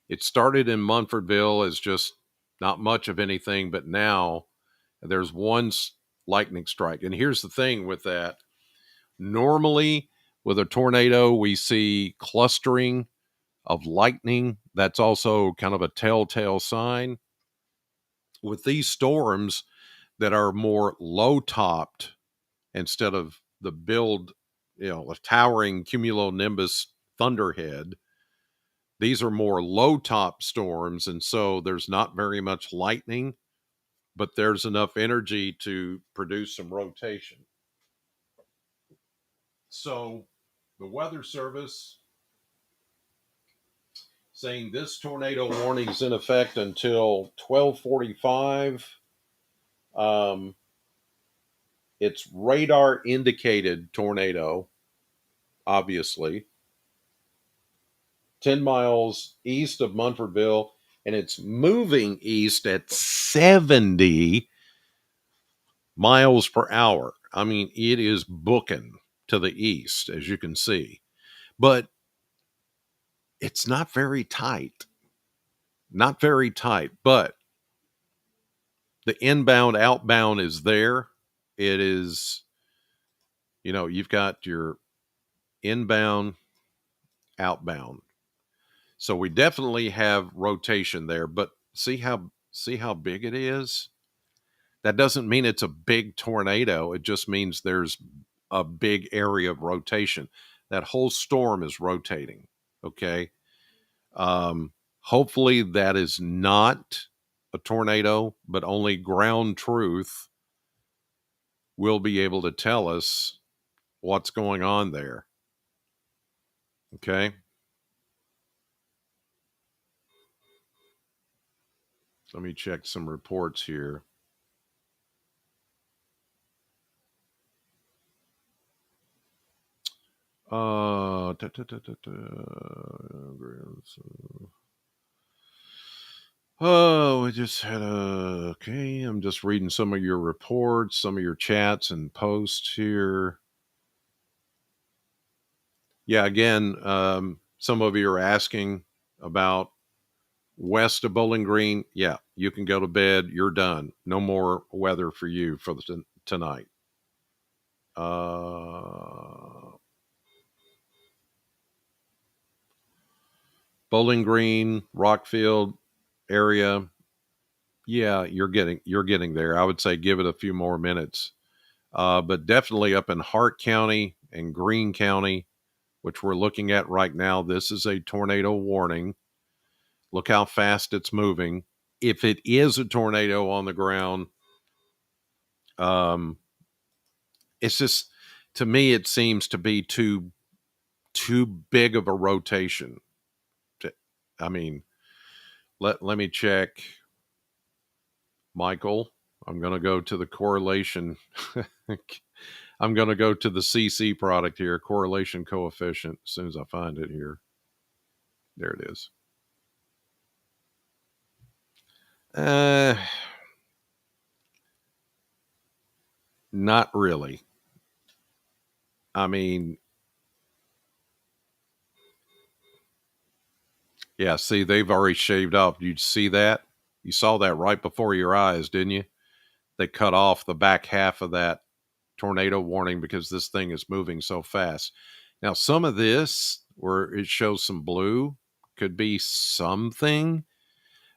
[SPEAKER 1] It started in Munfordville as just not much of anything, but now there's one lightning strike. And here's the thing with that. Normally, with a tornado, we see clustering of lightning. That's also kind of a telltale sign. With these storms that are more low topped instead of the build, a towering cumulonimbus thunderhead, these are more low top storms. And so there's not very much lightning, but there's enough energy to produce some rotation. So the Weather Service saying this tornado warning is in effect until 12:45. It's radar indicated tornado, obviously, 10 miles east of Munfordville, and it's moving east at 70 miles per hour. I mean, it is booking to the east, as you can see, but it's not very tight. Not very tight, but the inbound, outbound is there. It is, you've got your inbound, outbound. So we definitely have rotation there, but see how big it is? That doesn't mean it's a big tornado. It just means there's a big area of rotation. That whole storm is rotating. Okay. Hopefully that is not a tornado, but only ground truth will be able to tell us what's going on there. Okay. Let me check some reports here. Uh, ta, ta, ta, ta, ta. Oh, we just had okay. I'm just reading some of your reports, some of your chats and posts here. Yeah, again, some of you are asking about west of Bowling Green. Yeah, you can go to bed. You're done. No more weather for you for tonight. Bowling Green, Rockfield area. Yeah, you're getting there. I would say give it a few more minutes. But definitely up in Hart County and Green County, which we're looking at right now, this is a tornado warning. Look how fast it's moving. If it is a tornado on the ground, it's just, to me, it seems to be too big of a rotation. I mean, let me check, Michael. I'm going to go to the correlation. I'm going to go to the CC product here, correlation coefficient, as soon as I find it here. There it is. Not really. I mean, yeah, see, they've already shaved off. You see that? You saw that right before your eyes, didn't you? They cut off the back half of that tornado warning because this thing is moving so fast. Now, some of this where it shows some blue could be something,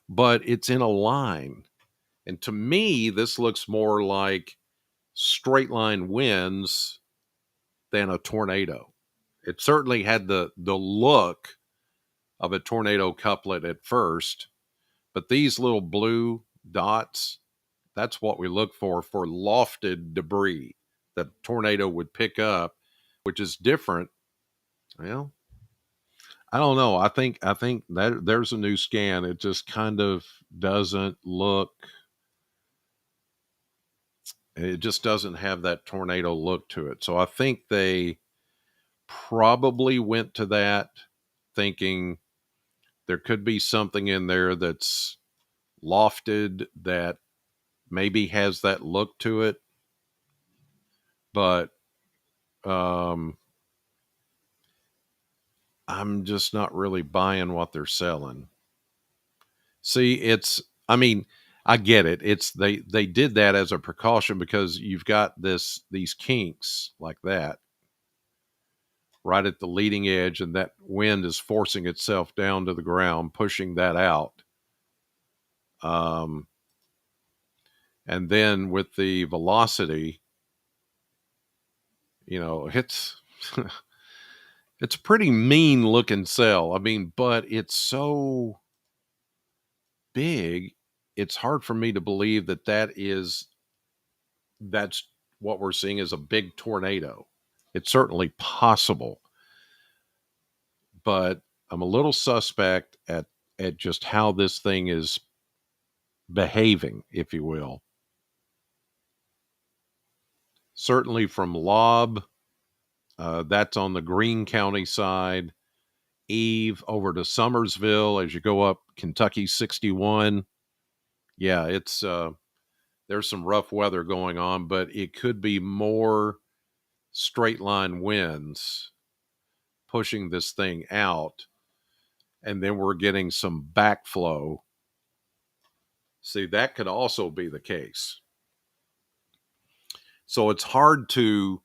[SPEAKER 1] but it's in a line. And to me, this looks more like straight line winds than a tornado. It certainly had the look of a tornado couplet at first, but these little blue dots, that's what we look for lofted debris that a tornado would pick up, which is different. Well, I don't know. I think that there's a new scan. It just kind of doesn't look. It just doesn't have that tornado look to it. So I think they probably went to that thinking there could be something in there that's lofted that maybe has that look to it, but um, I'm just not really buying what they're selling. See, I mean, I get it. They did that as a precaution because you've got these kinks like that right at the leading edge, and that wind is forcing itself down to the ground, pushing that out. Um, and then with the velocity, it's it's a pretty mean looking cell. I mean, but it's so big, it's hard for me to believe that's what we're seeing is a big tornado. It's certainly possible, but I'm a little suspect at just how this thing is behaving, if you will. Certainly from Lob, that's on the Green County side. Eve over to Summersville as you go up Kentucky 61. Yeah, it's there's some rough weather going on, but it could be more straight line winds pushing this thing out, and then we're getting some backflow. See, that could also be the case. So it's hard to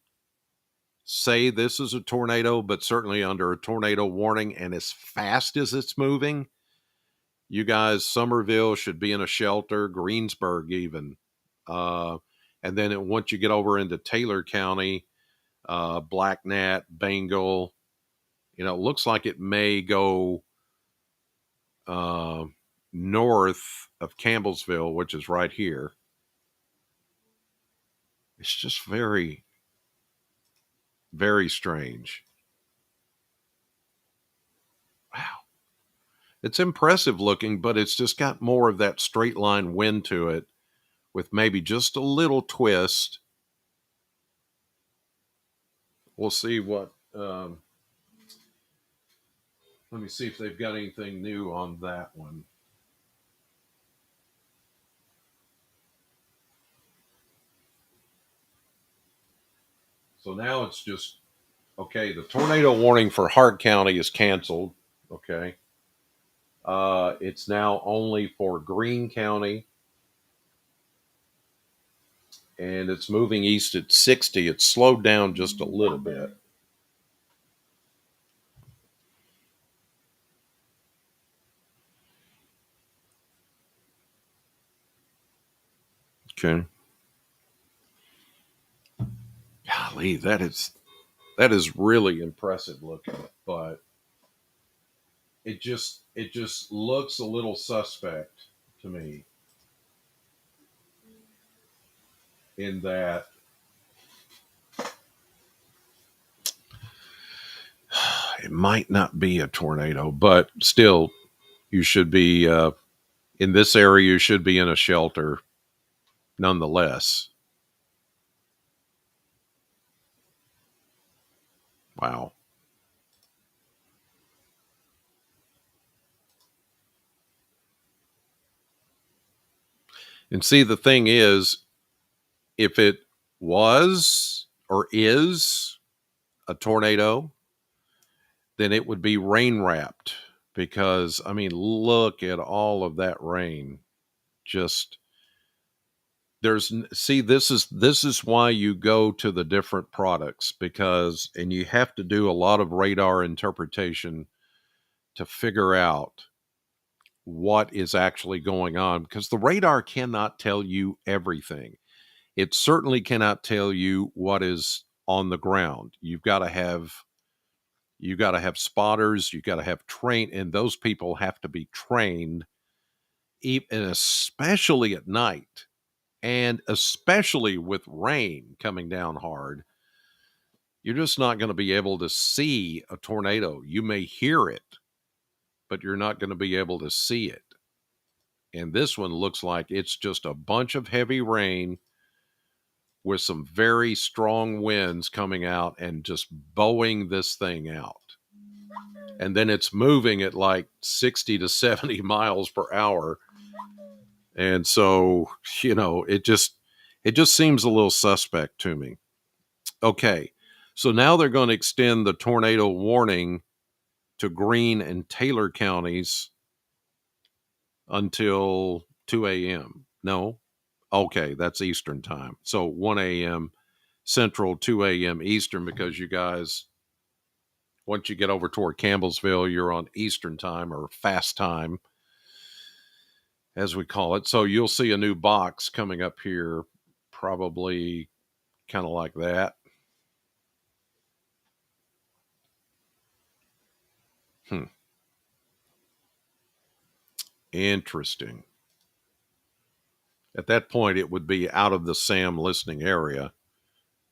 [SPEAKER 1] say this is a tornado, but certainly under a tornado warning and as fast as it's moving, you guys, Somerville should be in a shelter, Greensburg even. Uh, and then once you get over into Taylor County, Black Gnat, Bengal, it looks like it may go uh, north of Campbellsville, which is right here. It's just very, very strange. Wow. It's impressive looking, but it's just got more of that straight line wind to it with maybe just a little twist. We'll see what. Let me see if they've got anything new on that one. So now it's just okay. The tornado warning for Hart County is canceled. Okay. It's now only for Green County, and it's moving east at 60. It's slowed down just a little bit. Okay. Golly, that is really impressive looking, but it just looks a little suspect to me in that it might not be a tornado, but still, you should be in this area. You should be in a shelter, nonetheless. Wow. And see, the thing is, if it was or is a tornado, then it would be rain wrapped because, I mean, look at all of that rain. Just See, this is why you go to the different products, because and you have to do a lot of radar interpretation to figure out what is actually going on, because the radar cannot tell you everything. It certainly cannot tell you what is on the ground. You got to have spotters, you got to have train, and those people have to be trained, and especially at night, and especially with rain coming down hard. You're just not going to be able to see a tornado. You may hear it, but you're not going to be able to see it. And this one looks like it's just a bunch of heavy rain with some very strong winds coming out and just bowing this thing out. And then it's moving at like 60 to 70 miles per hour. And so, it just seems a little suspect to me. Okay. So now they're going to extend the tornado warning to Greene and Taylor counties until 2 a.m. No. Okay, that's Eastern time. So 1 a.m. Central, 2 a.m. Eastern, because you guys, once you get over toward Campbellsville, you're on Eastern time, or fast time, as we call it. So you'll see a new box coming up here, probably kind of like that. Hmm. Interesting. At that point, it would be out of the SAM listening area,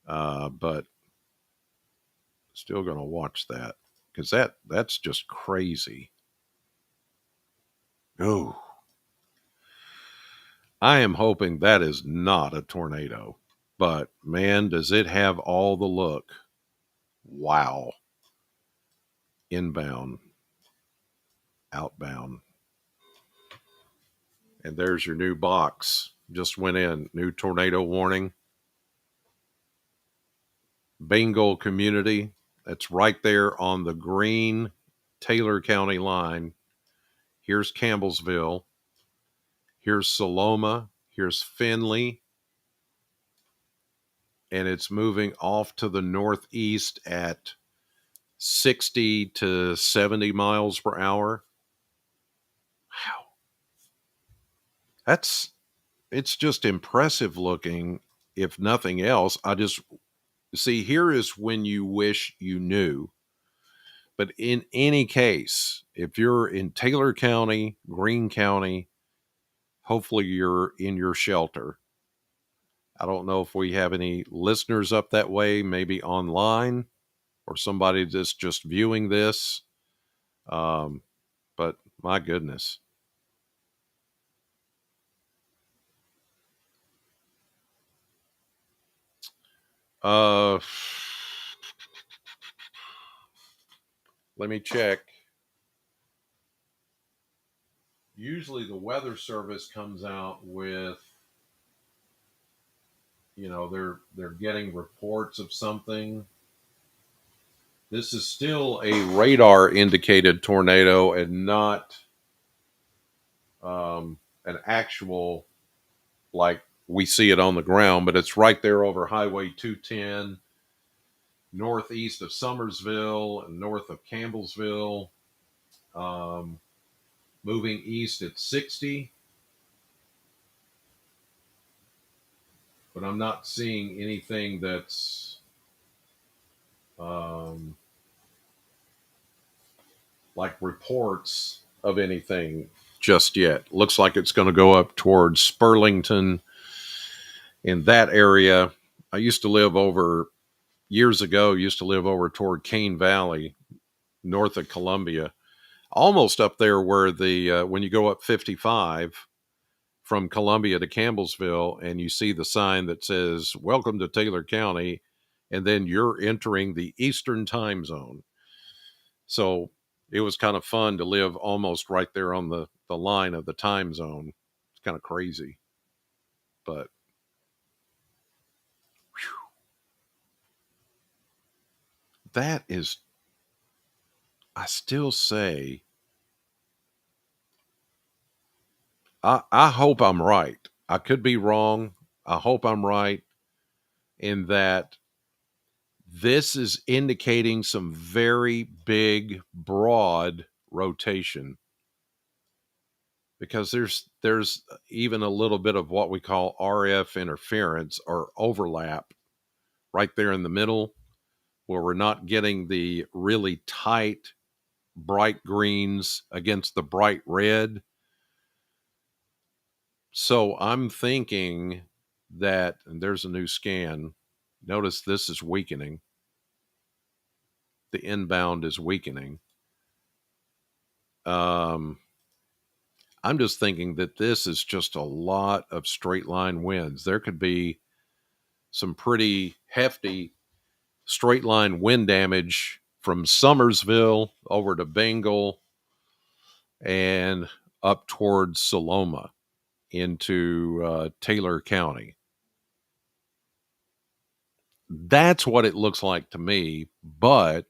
[SPEAKER 1] but still going to watch that, because that's just crazy. Oh, I am hoping that is not a tornado, but man, does it have all the look. Wow. Inbound, outbound. And there's your new box. Just went in. New tornado warning. Bingo community. That's right there on the Greene Taylor County line. Here's Campbellsville. Here's Saloma. Here's Findlay. And it's moving off to the northeast at 60 to 70 miles per hour. Wow. It's just impressive looking, if nothing else. I just see, here is when you wish you knew. But in any case, if you're in Taylor County, Greene County, hopefully you're in your shelter. I don't know if we have any listeners up that way, maybe online, or somebody that's just viewing this. Um, but my goodness. Uh, Let me check. Usually the weather service comes out with, they're getting reports of something. This is still a radar indicated tornado, and not an actual, like we see it on the ground, but it's right there over Highway 210, northeast of Summersville and north of Campbellsville. Um, Moving east at 60, but I'm not seeing anything that's um, like reports of anything just yet. Looks like it's going to go up towards Spurlington, in that area. I used to live over years ago, used to live over toward Cane Valley, north of Columbia, almost up there where when you go up 55 from Columbia to Campbellsville, and you see the sign that says "Welcome to Taylor County," and then you're entering the Eastern time zone. So it was kind of fun to live almost right there on the line of the time zone. It's kind of crazy, but whew, that is, I still say, I hope I'm right. I could be wrong. I hope I'm right in that this is indicating some very big, broad rotation, because there's even a little bit of what we call RF interference or overlap right there in the middle, where we're not getting the really tight bright greens against the bright red. So I'm thinking that, and there's a new scan. Notice this is weakening. The inbound is weakening. Um, I'm just thinking that this is just a lot of straight line winds. There could be some pretty hefty straight line wind damage from Summersville over to Bengal and up towards Saloma into Taylor County. That's what it looks like to me. But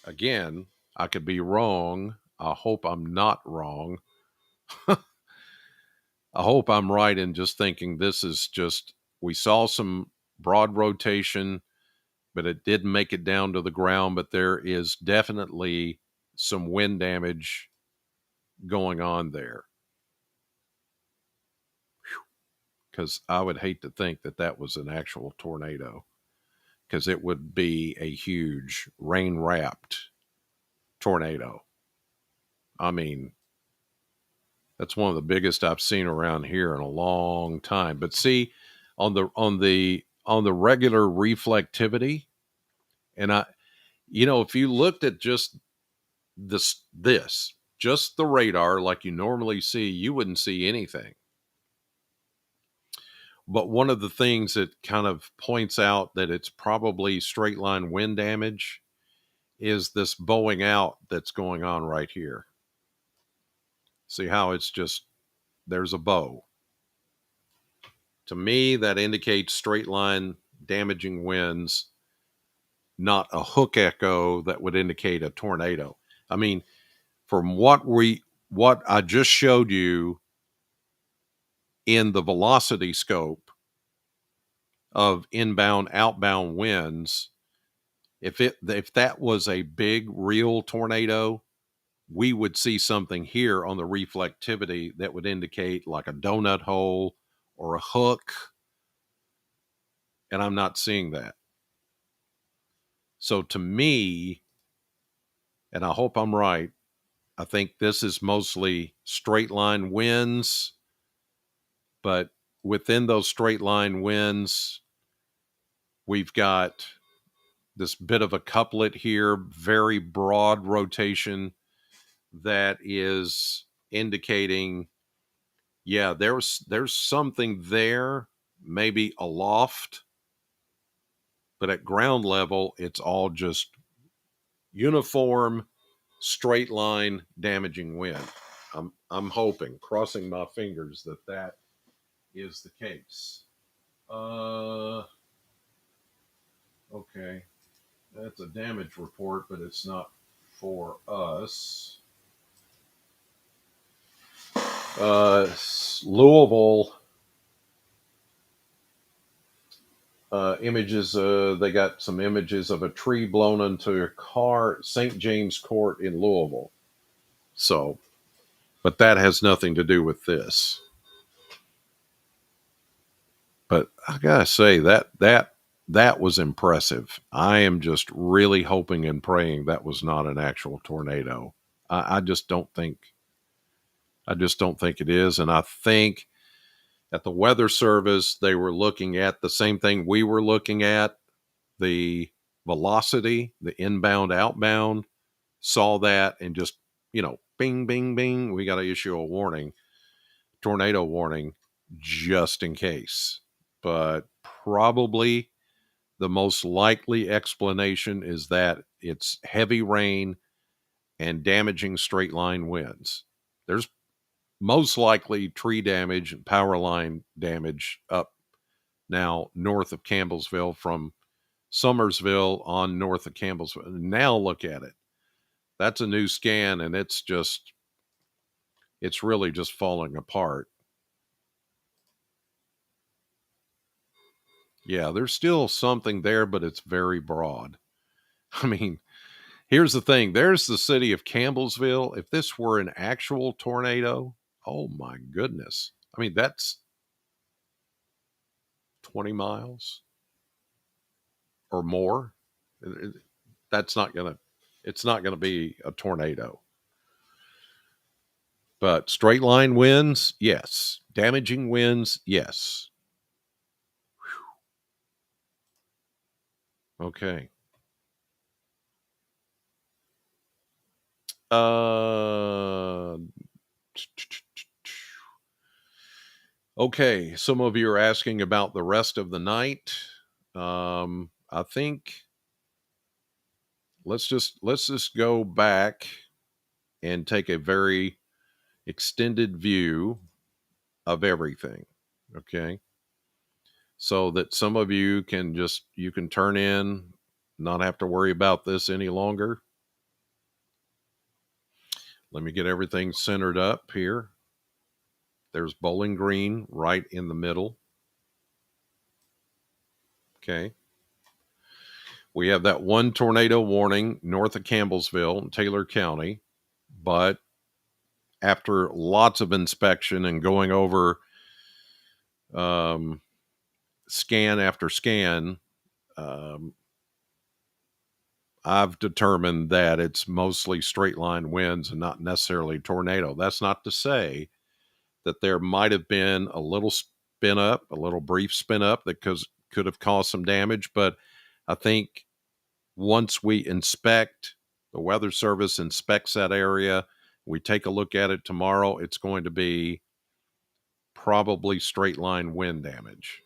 [SPEAKER 1] again, I could be wrong. I hope I'm not wrong. I hope I'm right in just thinking this is just, we saw some broad rotation, but it didn't make it down to the ground. But there is definitely some wind damage going on there. Because I would hate to think that that was an actual tornado, because it would be a huge rain wrapped tornado. I mean, that's one of the biggest I've seen around here in a long time. But see, on the regular reflectivity, and if you looked at just this just the radar like you normally see, you wouldn't see anything. But one of the things that kind of points out that it's probably straight line wind damage is this bowing out that's going on right here. See how it's just, there's a bow. To me, that indicates straight line damaging winds, not a hook echo that would indicate a tornado. I mean, from what I just showed you in the velocity scope of inbound outbound winds, if that was a big real tornado, we would see something here on the reflectivity that would indicate like a donut hole or a hook, and I'm not seeing that. So to me, and I hope I'm right, I think this is mostly straight line winds, but within those straight line winds, we've got this bit of a couplet here, very broad rotation that is indicating, yeah, there's something there, maybe aloft, but at ground level, it's all just uniform, straight line, damaging wind. I'm hoping, crossing my fingers, that is the case. Okay, that's a damage report, but it's not for us. Louisville images. They got some images of a tree blown into a car, St. James Court in Louisville. So, but that has nothing to do with this. But I gotta say that was impressive. I am just really hoping and praying that was not an actual tornado. I just don't think. I just don't think it is, and I think at the Weather Service they were looking at the same thing we were looking at, the velocity, the inbound, outbound, saw that and just, bing, bing, bing, we got to issue a warning, tornado warning, just in case. But probably the most likely explanation is that it's heavy rain and damaging straight line winds. There's most likely tree damage and power line damage up now north of Campbellsville from Summersville on north of Campbellsville. Now look at it. That's a new scan, and it's really just falling apart. Yeah, there's still something there, but it's very broad. I mean, here's the thing. There's the city of Campbellsville. If this were an actual tornado, oh my goodness. I mean, that's 20 miles or more. That's not going to, it's not going to be a tornado. But straight line winds, yes. Damaging winds, yes. Okay. Uh, okay. Some of you are asking about the rest of the night. I think let's just go back and take a very extended view of everything. Okay. So that some of you can you can turn in, not have to worry about this any longer. Let me get everything centered up here. There's Bowling Green right in the middle. Okay. We have that one tornado warning north of Campbellsville in Taylor County. But after lots of inspection and going over um, scan after scan, um, I've determined that it's mostly straight line winds and not necessarily tornado. That's not to say that there might have been a little spin up, a little brief spin up that could have caused some damage. But I think once we inspect, the Weather Service inspects that area, we take a look at it tomorrow, it's going to be probably straight line wind damage.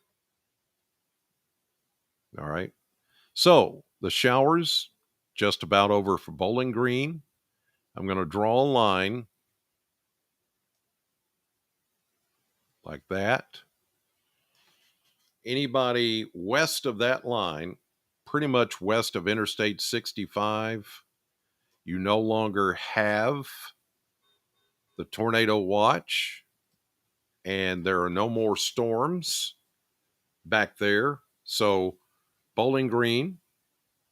[SPEAKER 1] All right. So the showers just about over for Bowling Green. I'm going to draw a line like that. Anybody west of that line, pretty much west of Interstate 65, you no longer have the tornado watch, and there are no more storms back there. So Bowling Green,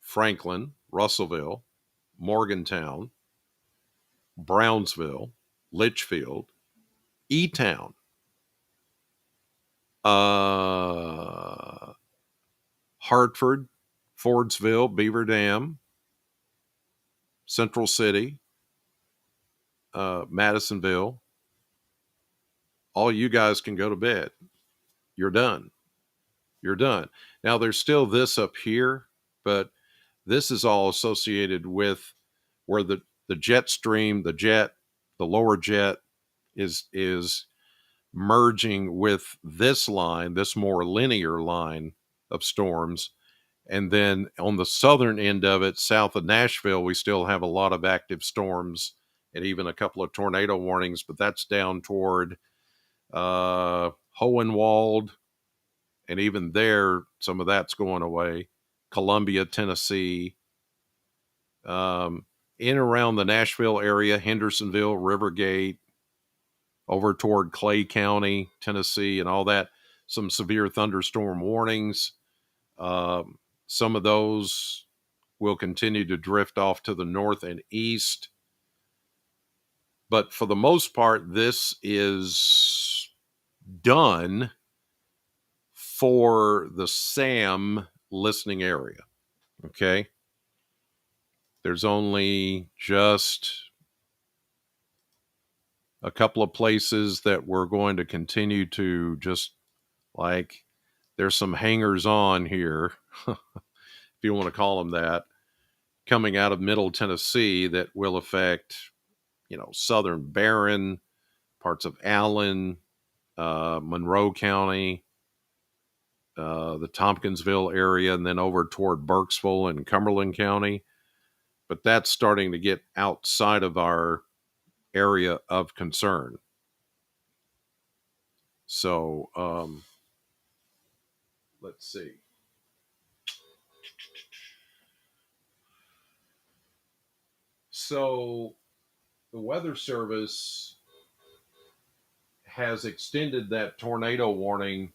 [SPEAKER 1] Franklin, Russellville, Morgantown, Brownsville, Litchfield, E-Town, Hartford, Fordsville, Beaver Dam, Central City, Madisonville, all you guys can go to bed. You're done. You're done. Now, there's still this up here, but this is all associated with where the jet stream, the lower jet is merging with this line, this more linear line of storms. And then on the southern end of it, south of Nashville, we still have a lot of active storms and even a couple of tornado warnings, but that's down toward Hohenwald. And even there, some of that's going away. Columbia, Tennessee, in around the Nashville area, Hendersonville, Rivergate, over toward Clay County, Tennessee, and all that. Some severe thunderstorm warnings. Some of those will continue to drift off to the north and east. But for the most part, this is done for the SAM listening area. Okay. There's only just a couple of places that we're going to continue to just like, there's some hangers on here, if you want to call them that, coming out of Middle Tennessee that will affect, southern Barron, parts of Allen, Monroe County, the Tompkinsville area, and then over toward Burkesville and Cumberland County. But that's starting to get outside of our area of concern. So let's see. So the Weather Service has extended that tornado warning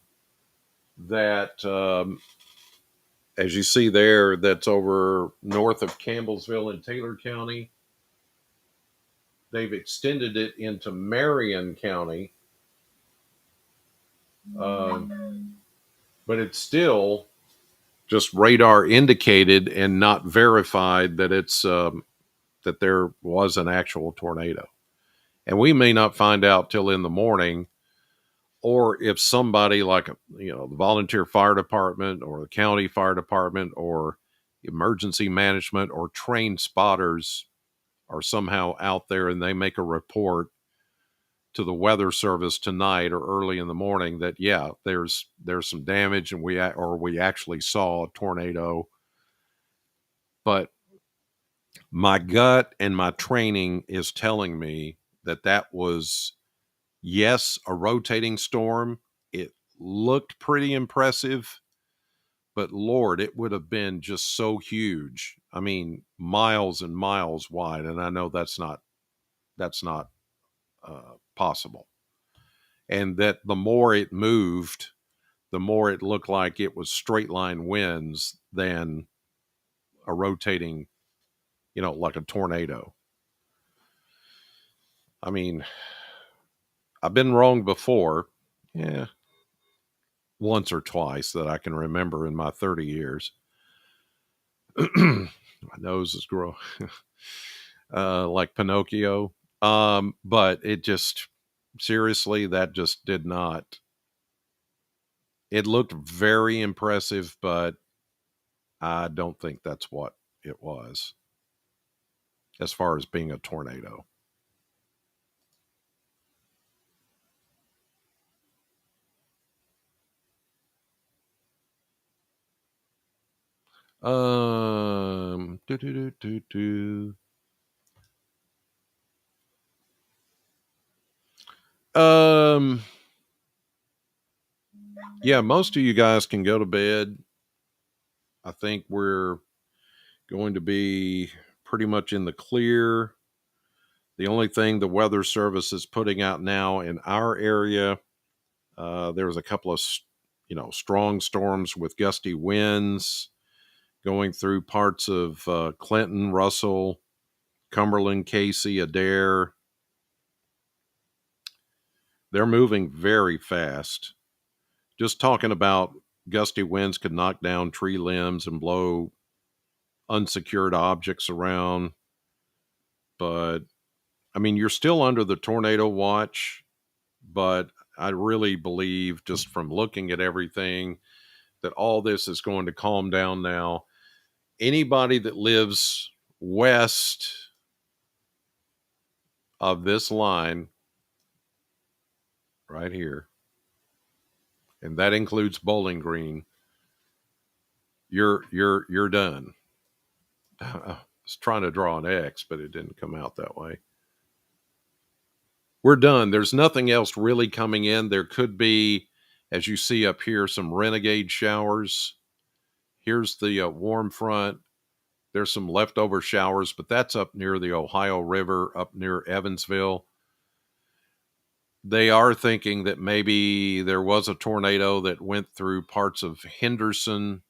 [SPEAKER 1] that, as you see there, that's over north of Campbellsville in Taylor County. They've extended it into Marion County, but it's still just radar indicated and not verified that it's that there was an actual tornado. And we may not find out till in the morning, or if somebody like the volunteer fire department or the county fire department or emergency management or trained spotters are somehow out there and they make a report to the weather service tonight or early in the morning that there's some damage and we actually saw a tornado. But my gut and my training is telling me that that was, yes, a rotating storm. It looked pretty impressive, but Lord, it would have been just so huge. I mean, miles and miles wide, and I know that's not possible. And that the more it moved, the more it looked like it was straight line winds than a rotating, like a tornado. I mean, I've been wrong before. Yeah, once or twice that I can remember in my 30 years. My nose is growing like Pinocchio. But it just, seriously, that just did not. It looked very impressive, but I don't think that's what it was as far as being a tornado. Do, do, do, do, do. Um, yeah, most of you guys can go to bed. I think we're going to be pretty much in the clear. The only thing the weather service is putting out now in our area, there was a couple of, strong storms with gusty winds going through parts of Clinton, Russell, Cumberland, Casey, Adair. They're moving very fast. Just talking about gusty winds could knock down tree limbs and blow unsecured objects around. But I mean, you're still under the tornado watch, but I really believe, just from looking at everything, that all this is going to calm down now. Anybody that lives west of this line right here, and that includes Bowling Green, you're done. I was trying to draw an X, but it didn't come out that way. We're done. There's nothing else really coming in. There could be, as you see up here, some renegade showers. Here's the warm front. There's some leftover showers, but that's up near the Ohio River, up near Evansville. They are thinking that maybe there was a tornado that went through parts of Henderson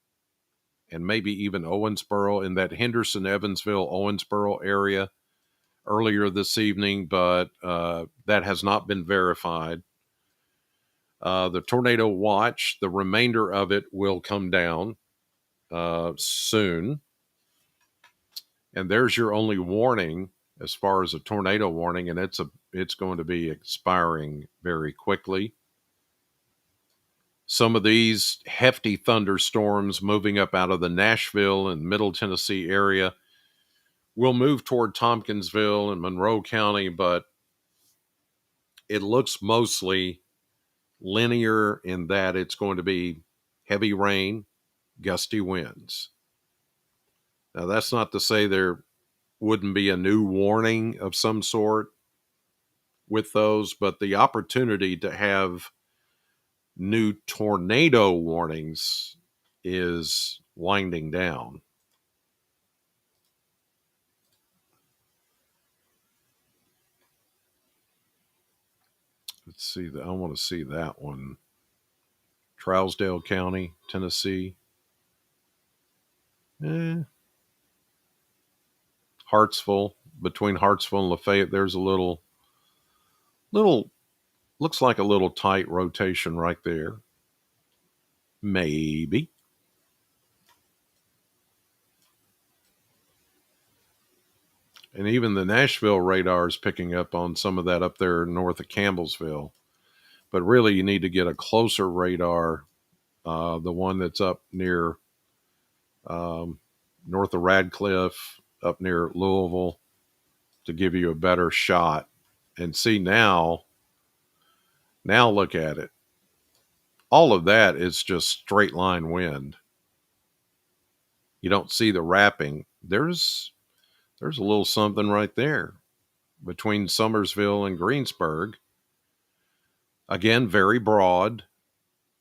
[SPEAKER 1] and maybe even Owensboro, in that Henderson, Evansville, Owensboro area earlier this evening, but that has not been verified. The tornado watch, the remainder of it will come down soon. And there's your only warning as far as a tornado warning, and it's going to be expiring very quickly. Some of these hefty thunderstorms moving up out of the Nashville and Middle Tennessee area will move toward Tompkinsville and Monroe County, but it looks mostly linear in that it's going to be heavy rain, gusty winds. Now, that's not to say there wouldn't be a new warning of some sort with those, but the opportunity to have new tornado warnings is winding down. Let's see. I want to see that one Trousdale County, Tennessee. Hartsville, between Hartsville and Lafayette, there's a little, looks like a little tight rotation right there. Maybe. And even the Nashville radar is picking up on some of that up there north of Campbellsville. But really, you need to get a closer radar, the one that's up near north of Radcliffe, up near Louisville, to give you a better shot. And see now look at it. All of that is just straight line wind. You don't see the wrapping. There's a little something right there between Summersville and Greensburg. Again, very broad,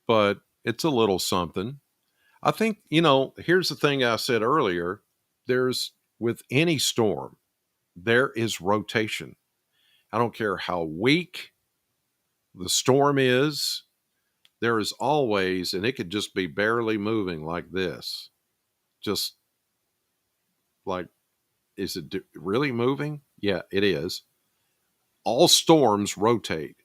[SPEAKER 1] but it's a little something. I think, here's the thing I said earlier. There's, with any storm, there is rotation. I don't care how weak the storm is, there is always, and it could just be barely moving like this. Just like, is it really moving? Yeah, it is. All storms rotate.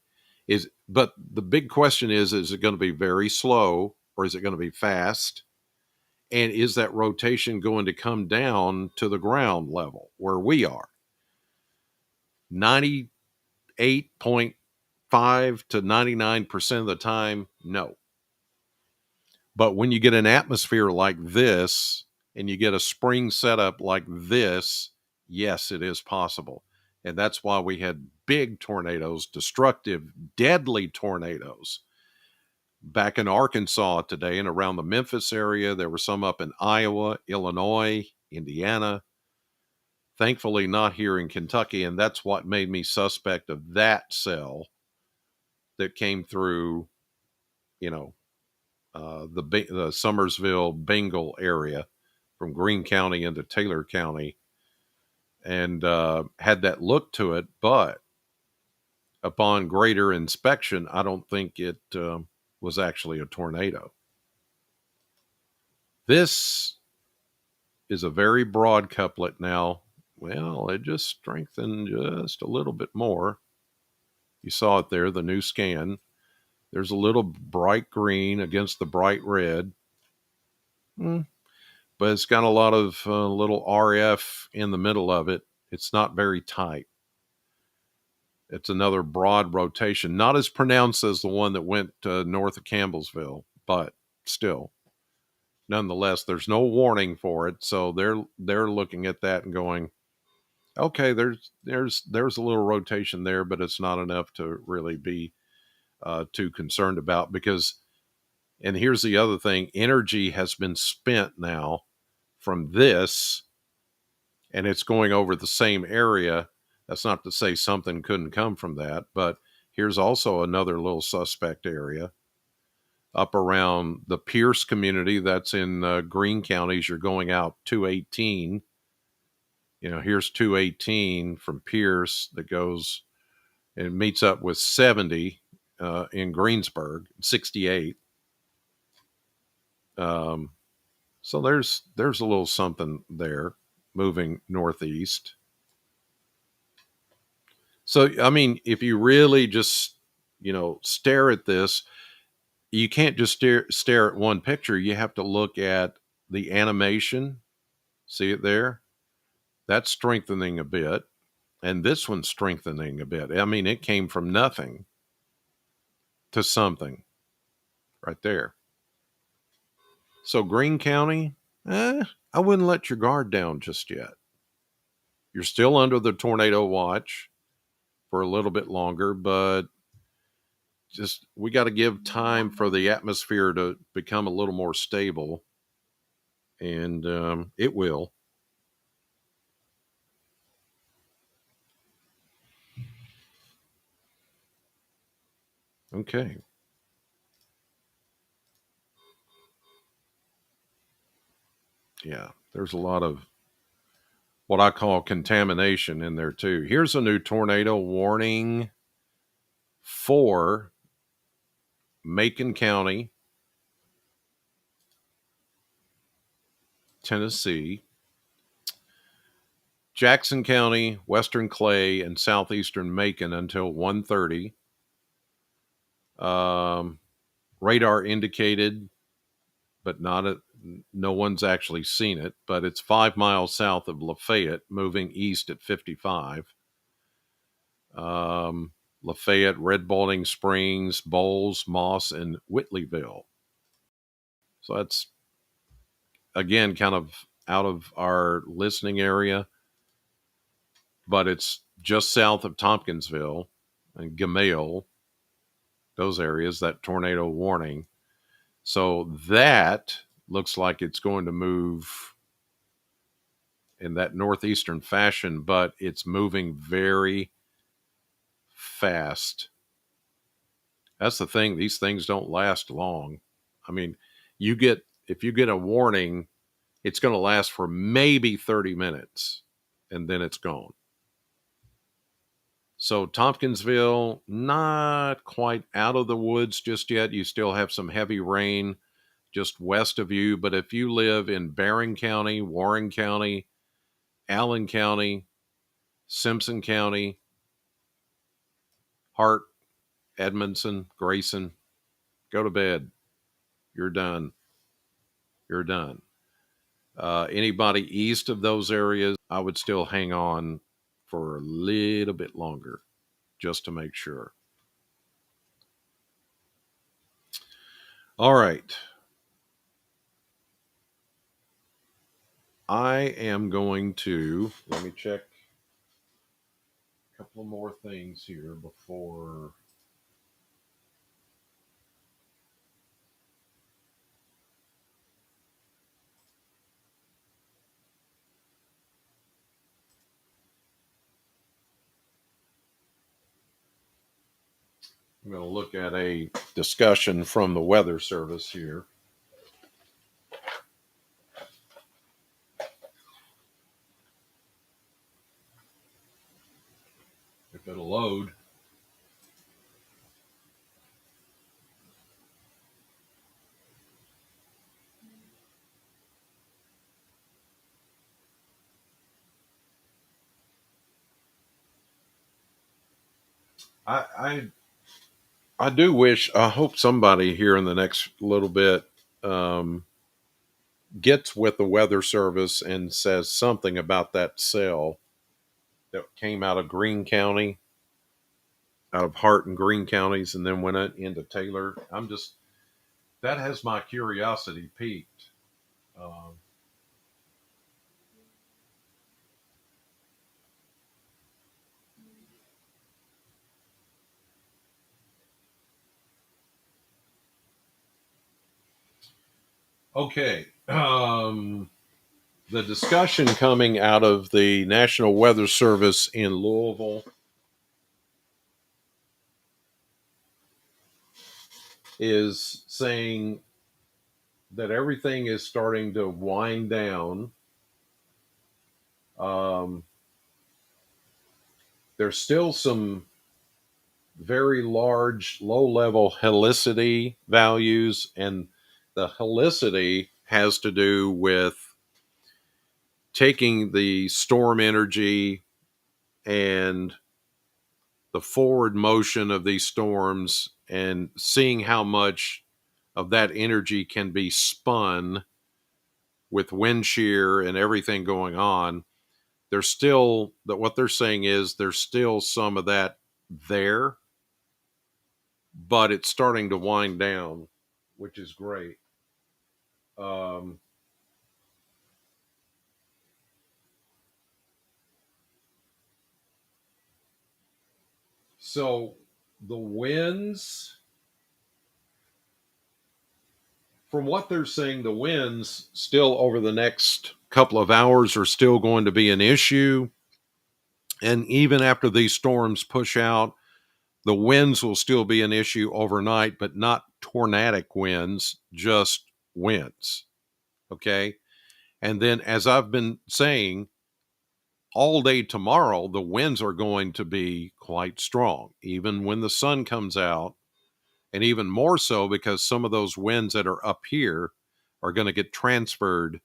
[SPEAKER 1] But the big question is it going to be very slow or is it going to be fast? And is that rotation going to come down to the ground level where we are? 98.5 to 99% of the time, no. But when you get an atmosphere like this and you get a spring setup like this, yes, it is possible. And that's why we had big tornadoes, destructive, deadly tornadoes back in Arkansas today and around the Memphis area. There were some up in Iowa, Illinois, Indiana. Thankfully, not here in Kentucky. And that's what made me suspect of that cell that came through, the Summersville, Bengal area from Green County into Taylor County, and had that look to it. But upon greater inspection, I don't think it was actually a tornado. This is a very broad couplet now. Well, it just strengthened just a little bit more. You saw it there, the new scan. There's a little bright green against the bright red. But it's got a lot of little RF in the middle of it. It's not very tight. It's another broad rotation, not as pronounced as the one that went north of Campbellsville, but still, nonetheless, there's no warning for it. So they're looking at that and going, okay, there's a little rotation there, but it's not enough to really be too concerned about, because, and here's the other thing, energy has been spent now from this, and it's going over the same area. That's not to say something couldn't come from that, but here's also another little suspect area up around the Pierce community. That's in Green counties. You're going out 218. Here's 218 from Pierce that goes and meets up with 70 in Greensburg, 68. So there's a little something there moving northeast. So, I mean, if you really just, stare at this, you can't just stare at one picture. You have to look at the animation. See it there? That's strengthening a bit. And this one's strengthening a bit. I mean, it came from nothing to something right there. So Greene County, I wouldn't let your guard down just yet. You're still under the tornado watch for a little bit longer, but just we got to give time for the atmosphere to become a little more stable, and it will. Okay. Yeah, there's a lot of what I call contamination in there too. Here's a new tornado warning for Macon County, Tennessee, Jackson County, Western Clay, and Southeastern Macon until 1:30. Radar indicated, but no one's actually seen it, but it's 5 miles south of Lafayette, moving east at 55. Lafayette, Red Balding Springs, Bowles, Moss, and Whitleyville. So that's, again, kind of out of our listening area, but it's just south of Tompkinsville and Gamale, those areas, that tornado warning. So that looks like it's going to move in that northeastern fashion, but it's moving very fast. That's the thing. These things don't last long. I mean, if you get a warning, it's going to last for maybe 30 minutes and then it's gone. So Tompkinsville, not quite out of the woods just yet. You still have some heavy rain just west of you. But if you live in Barron County, Warren County, Allen County, Simpson County, Hart, Edmondson, Grayson, go to bed. You're done. You're done. Anybody east of those areas, I would still hang on for a little bit longer just to make sure. All right. I am going to, let me check a couple more things here before. I'm going to look at a discussion from the Weather Service here. If it'll load. I do wish, I hope somebody here in the next little bit gets with the Weather Service and says something about that cell that came out of Green County, out of Hart and Green counties, and then went into Taylor. That has my curiosity piqued. Um, okay. The discussion coming out of the National Weather Service in Louisville is saying that everything is starting to wind down. Um, there's still some very large, low level helicity values, and the helicity has to do with taking the storm energy and the forward motion of these storms and seeing how much of that energy can be spun with wind shear and everything going on. There's still that what they're saying is there's still some of that there, but it's starting to wind down, which is great. Um, so the winds, from what they're saying, the winds still over the next couple of hours are still going to be an issue. And even after these storms push out, the winds will still be an issue overnight, but not tornadic winds, just winds. Okay. And then, as I've been saying, all day tomorrow, the winds are going to be quite strong, even when the sun comes out, and even more so because some of those winds that are up here are going to get transferred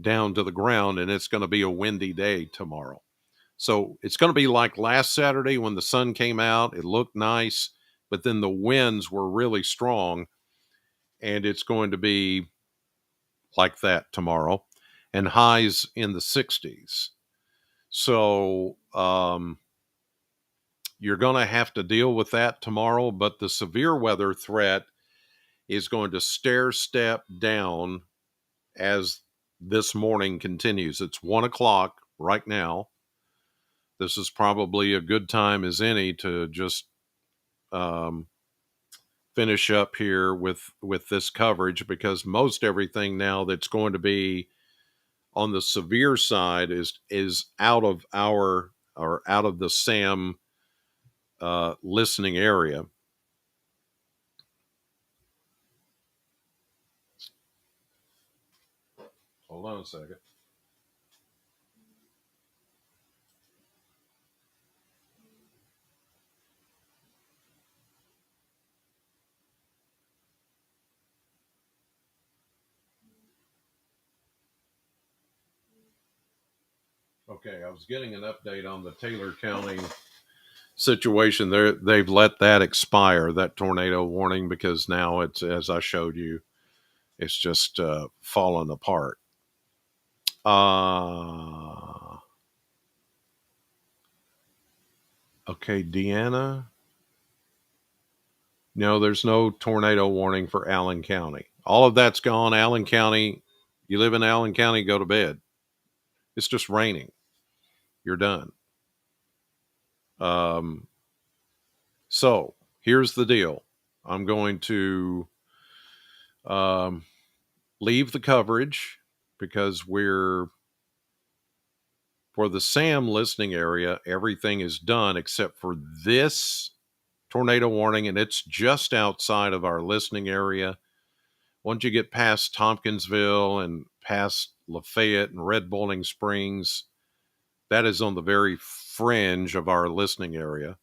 [SPEAKER 1] down to the ground, and it's going to be a windy day tomorrow. So it's going to be like last Saturday when the sun came out. It looked nice, but then the winds were really strong, and it's going to be like that tomorrow, and highs in the 60s. So you're going to have to deal with that tomorrow, but the severe weather threat is going to stair step down as this morning continues. It's 1 o'clock right now. This is probably a good time as any to just um, finish up here with this coverage, because most everything now that's going to be on the severe side is out of our or out of the SAM listening area. Hold on a second. Okay, I was getting an update on the Taylor County situation. They've let that expire, that tornado warning, because now it's, as I showed you, it's just fallen apart. Okay, Deanna. No, there's no tornado warning for Allen County. All of that's gone. Allen County, you live in Allen County, go to bed. It's just raining. You're done. Um, so here's the deal. I'm going to um, leave the coverage because we're, for the SAM listening area, everything is done except for this tornado warning, and it's just outside of our listening area. Once you get past Tompkinsville and past Lafayette and Red Bowling Springs, that is on the very fringe of our listening area.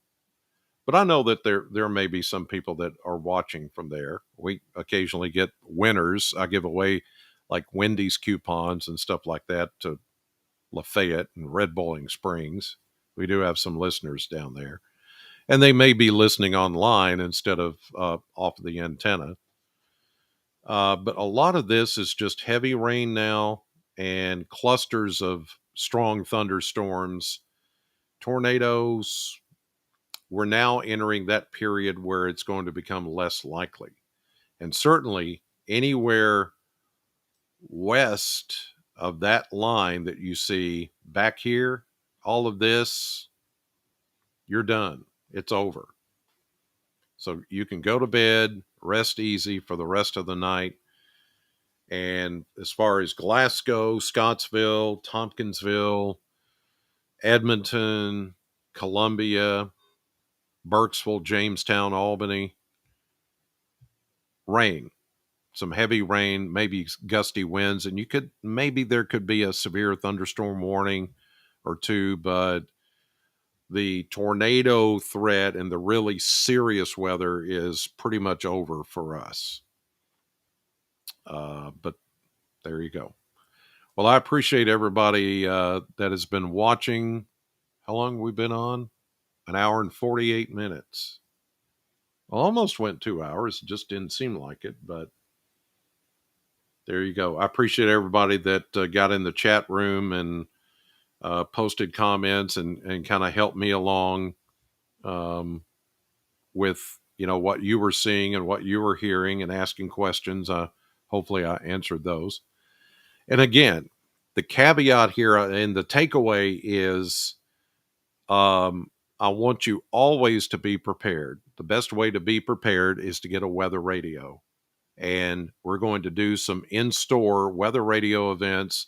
[SPEAKER 1] But I know that there may be some people that are watching from there. We occasionally get winners. I give away like Wendy's coupons and stuff like that to Lafayette and Red Bowling Springs. We do have some listeners down there, and they may be listening online instead of off the antenna. But a lot of this is just heavy rain now and clusters of strong thunderstorms, tornadoes. We're now entering that period where it's going to become less likely. And certainly anywhere west of that line that you see back here, all of this, you're done. It's over. So you can go to bed, rest easy for the rest of the night. And as far as Glasgow, Scottsville, Tompkinsville, Edmonton, Columbia, Burkesville, Jamestown, Albany, rain, some heavy rain, maybe gusty winds, and there could be a severe thunderstorm warning or two, but the tornado threat and the really serious weather is pretty much over for us. But there you go. Well, I appreciate everybody that has been watching. How long have we been on? An hour and 48 minutes. Almost went 2 hours. It just didn't seem like it, but there you go. I appreciate everybody that got in the chat room and posted comments and kind of helped me along with what you were seeing and what you were hearing and asking questions. Hopefully, I answered those. And again, the caveat here and the takeaway is I want you always to be prepared. The best way to be prepared is to get a weather radio. And we're going to do some in-store weather radio events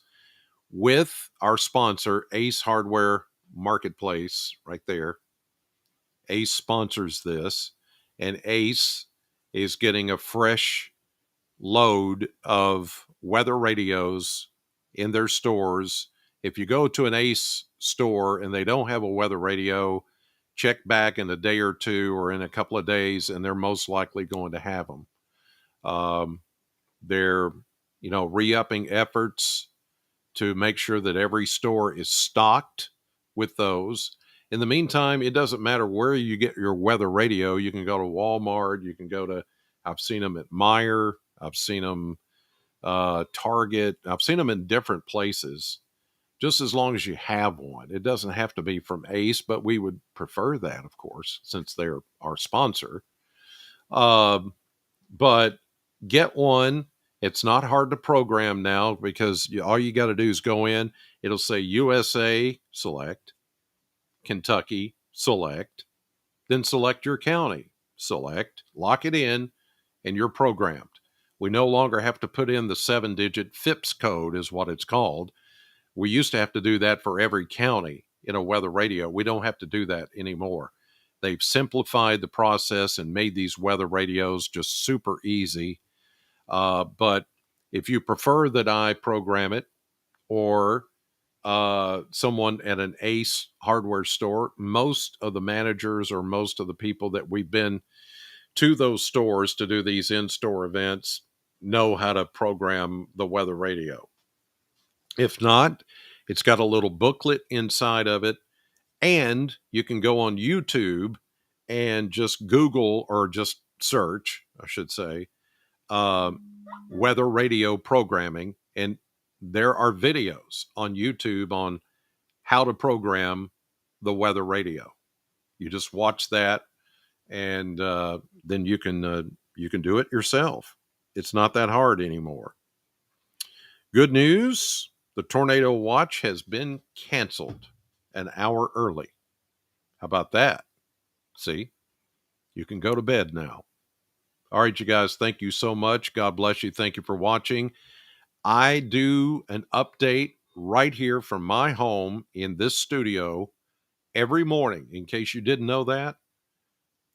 [SPEAKER 1] with our sponsor, Ace Hardware Marketplace, right there. Ace sponsors this, and Ace is getting a fresh load of weather radios in their stores. If you go to an Ace store and they don't have a weather radio, check back in a day or two or in a couple of days, and they're most likely going to have them. They're re-upping efforts to make sure that every store is stocked with those. In the meantime, it doesn't matter where you get your weather radio. You can go to Walmart. You can go to, I've seen them at Meijer. I've seen them Target. I've seen them in different places, just as long as you have one. It doesn't have to be from Ace, but we would prefer that, of course, since they're our sponsor. But get one. It's not hard to program now because all you got to do is go in. It'll say USA, select, Kentucky, select, then select your county, select, lock it in, and you're programmed. We no longer have to put in the 7-digit FIPS code, is what it's called. We used to have to do that for every county in a weather radio. We don't have to do that anymore. They've simplified the process and made these weather radios just super easy. But if you prefer that I program it, or someone at an Ace hardware store, most of the managers or most of the people that we've been to those stores to do these in-store events know how to program the weather radio. If not, it's got a little booklet inside of it, and you can go on YouTube and just Google, or just search, I should say, uh, weather radio programming, and there are videos on YouTube on how to program the weather radio. You just watch that, and then you can do it yourself. It's not that hard anymore. Good news: the tornado watch has been canceled an hour early. How about that? See, you can go to bed now. All right, you guys, thank you so much. God bless you. Thank you for watching. I do an update right here from my home in this studio every morning. In case you didn't know that,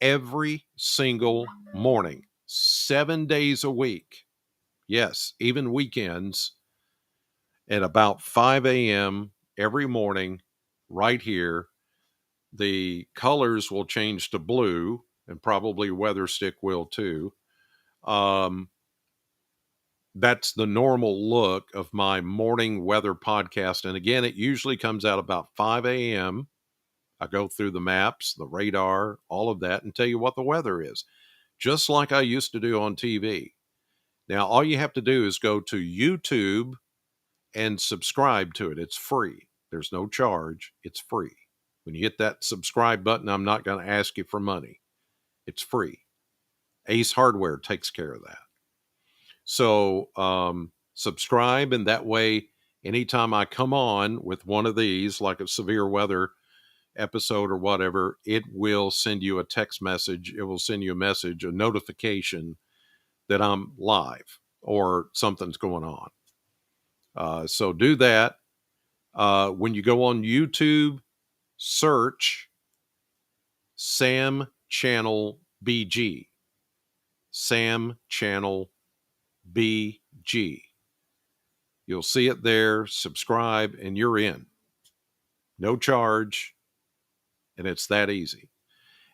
[SPEAKER 1] every single morning, 7 days a week. Yes, even weekends, at about 5 a.m. every morning, right here. The colors will change to blue, and probably Weather Stick will too. That's the normal look of my morning weather podcast. And again, it usually comes out about 5 a.m. I go through the maps, the radar, all of that, and tell you what the weather is, just like I used to do on TV. Now, all you have to do is go to YouTube and subscribe to it. It's free. There's no charge. It's free. When you hit that subscribe button, I'm not going to ask you for money. It's free. Ace Hardware takes care of that. So subscribe, and that way, anytime I come on with one of these, like a severe weather episode or whatever, it will send you a text message. It will send you a message, a notification that I'm live or something's going on. So do that. When you go on YouTube, search Sam Channel BG. Sam Channel BG. You'll see it there. Subscribe, and you're in. No charge, and it's that easy.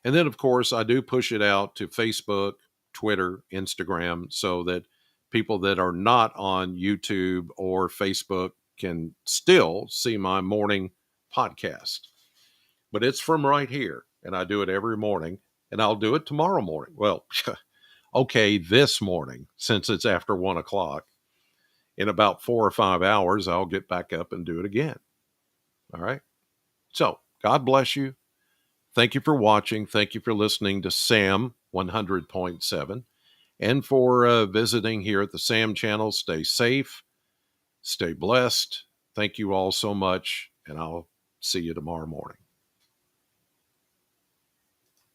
[SPEAKER 1] And then, of course, I do push it out to Facebook, Twitter, Instagram, so that people that are not on YouTube or Facebook can still see my morning podcast. But it's from right here, and I do it every morning, and I'll do it tomorrow morning. Well, okay, this morning, since it's after 1 o'clock. In about 4 or 5 hours, I'll get back up and do it again. All right. So God bless you. Thank you for watching. Thank you for listening to Sam 100.7, and for visiting here at the Sam channel. Stay safe. Stay blessed. Thank you all so much, and I'll see you tomorrow morning.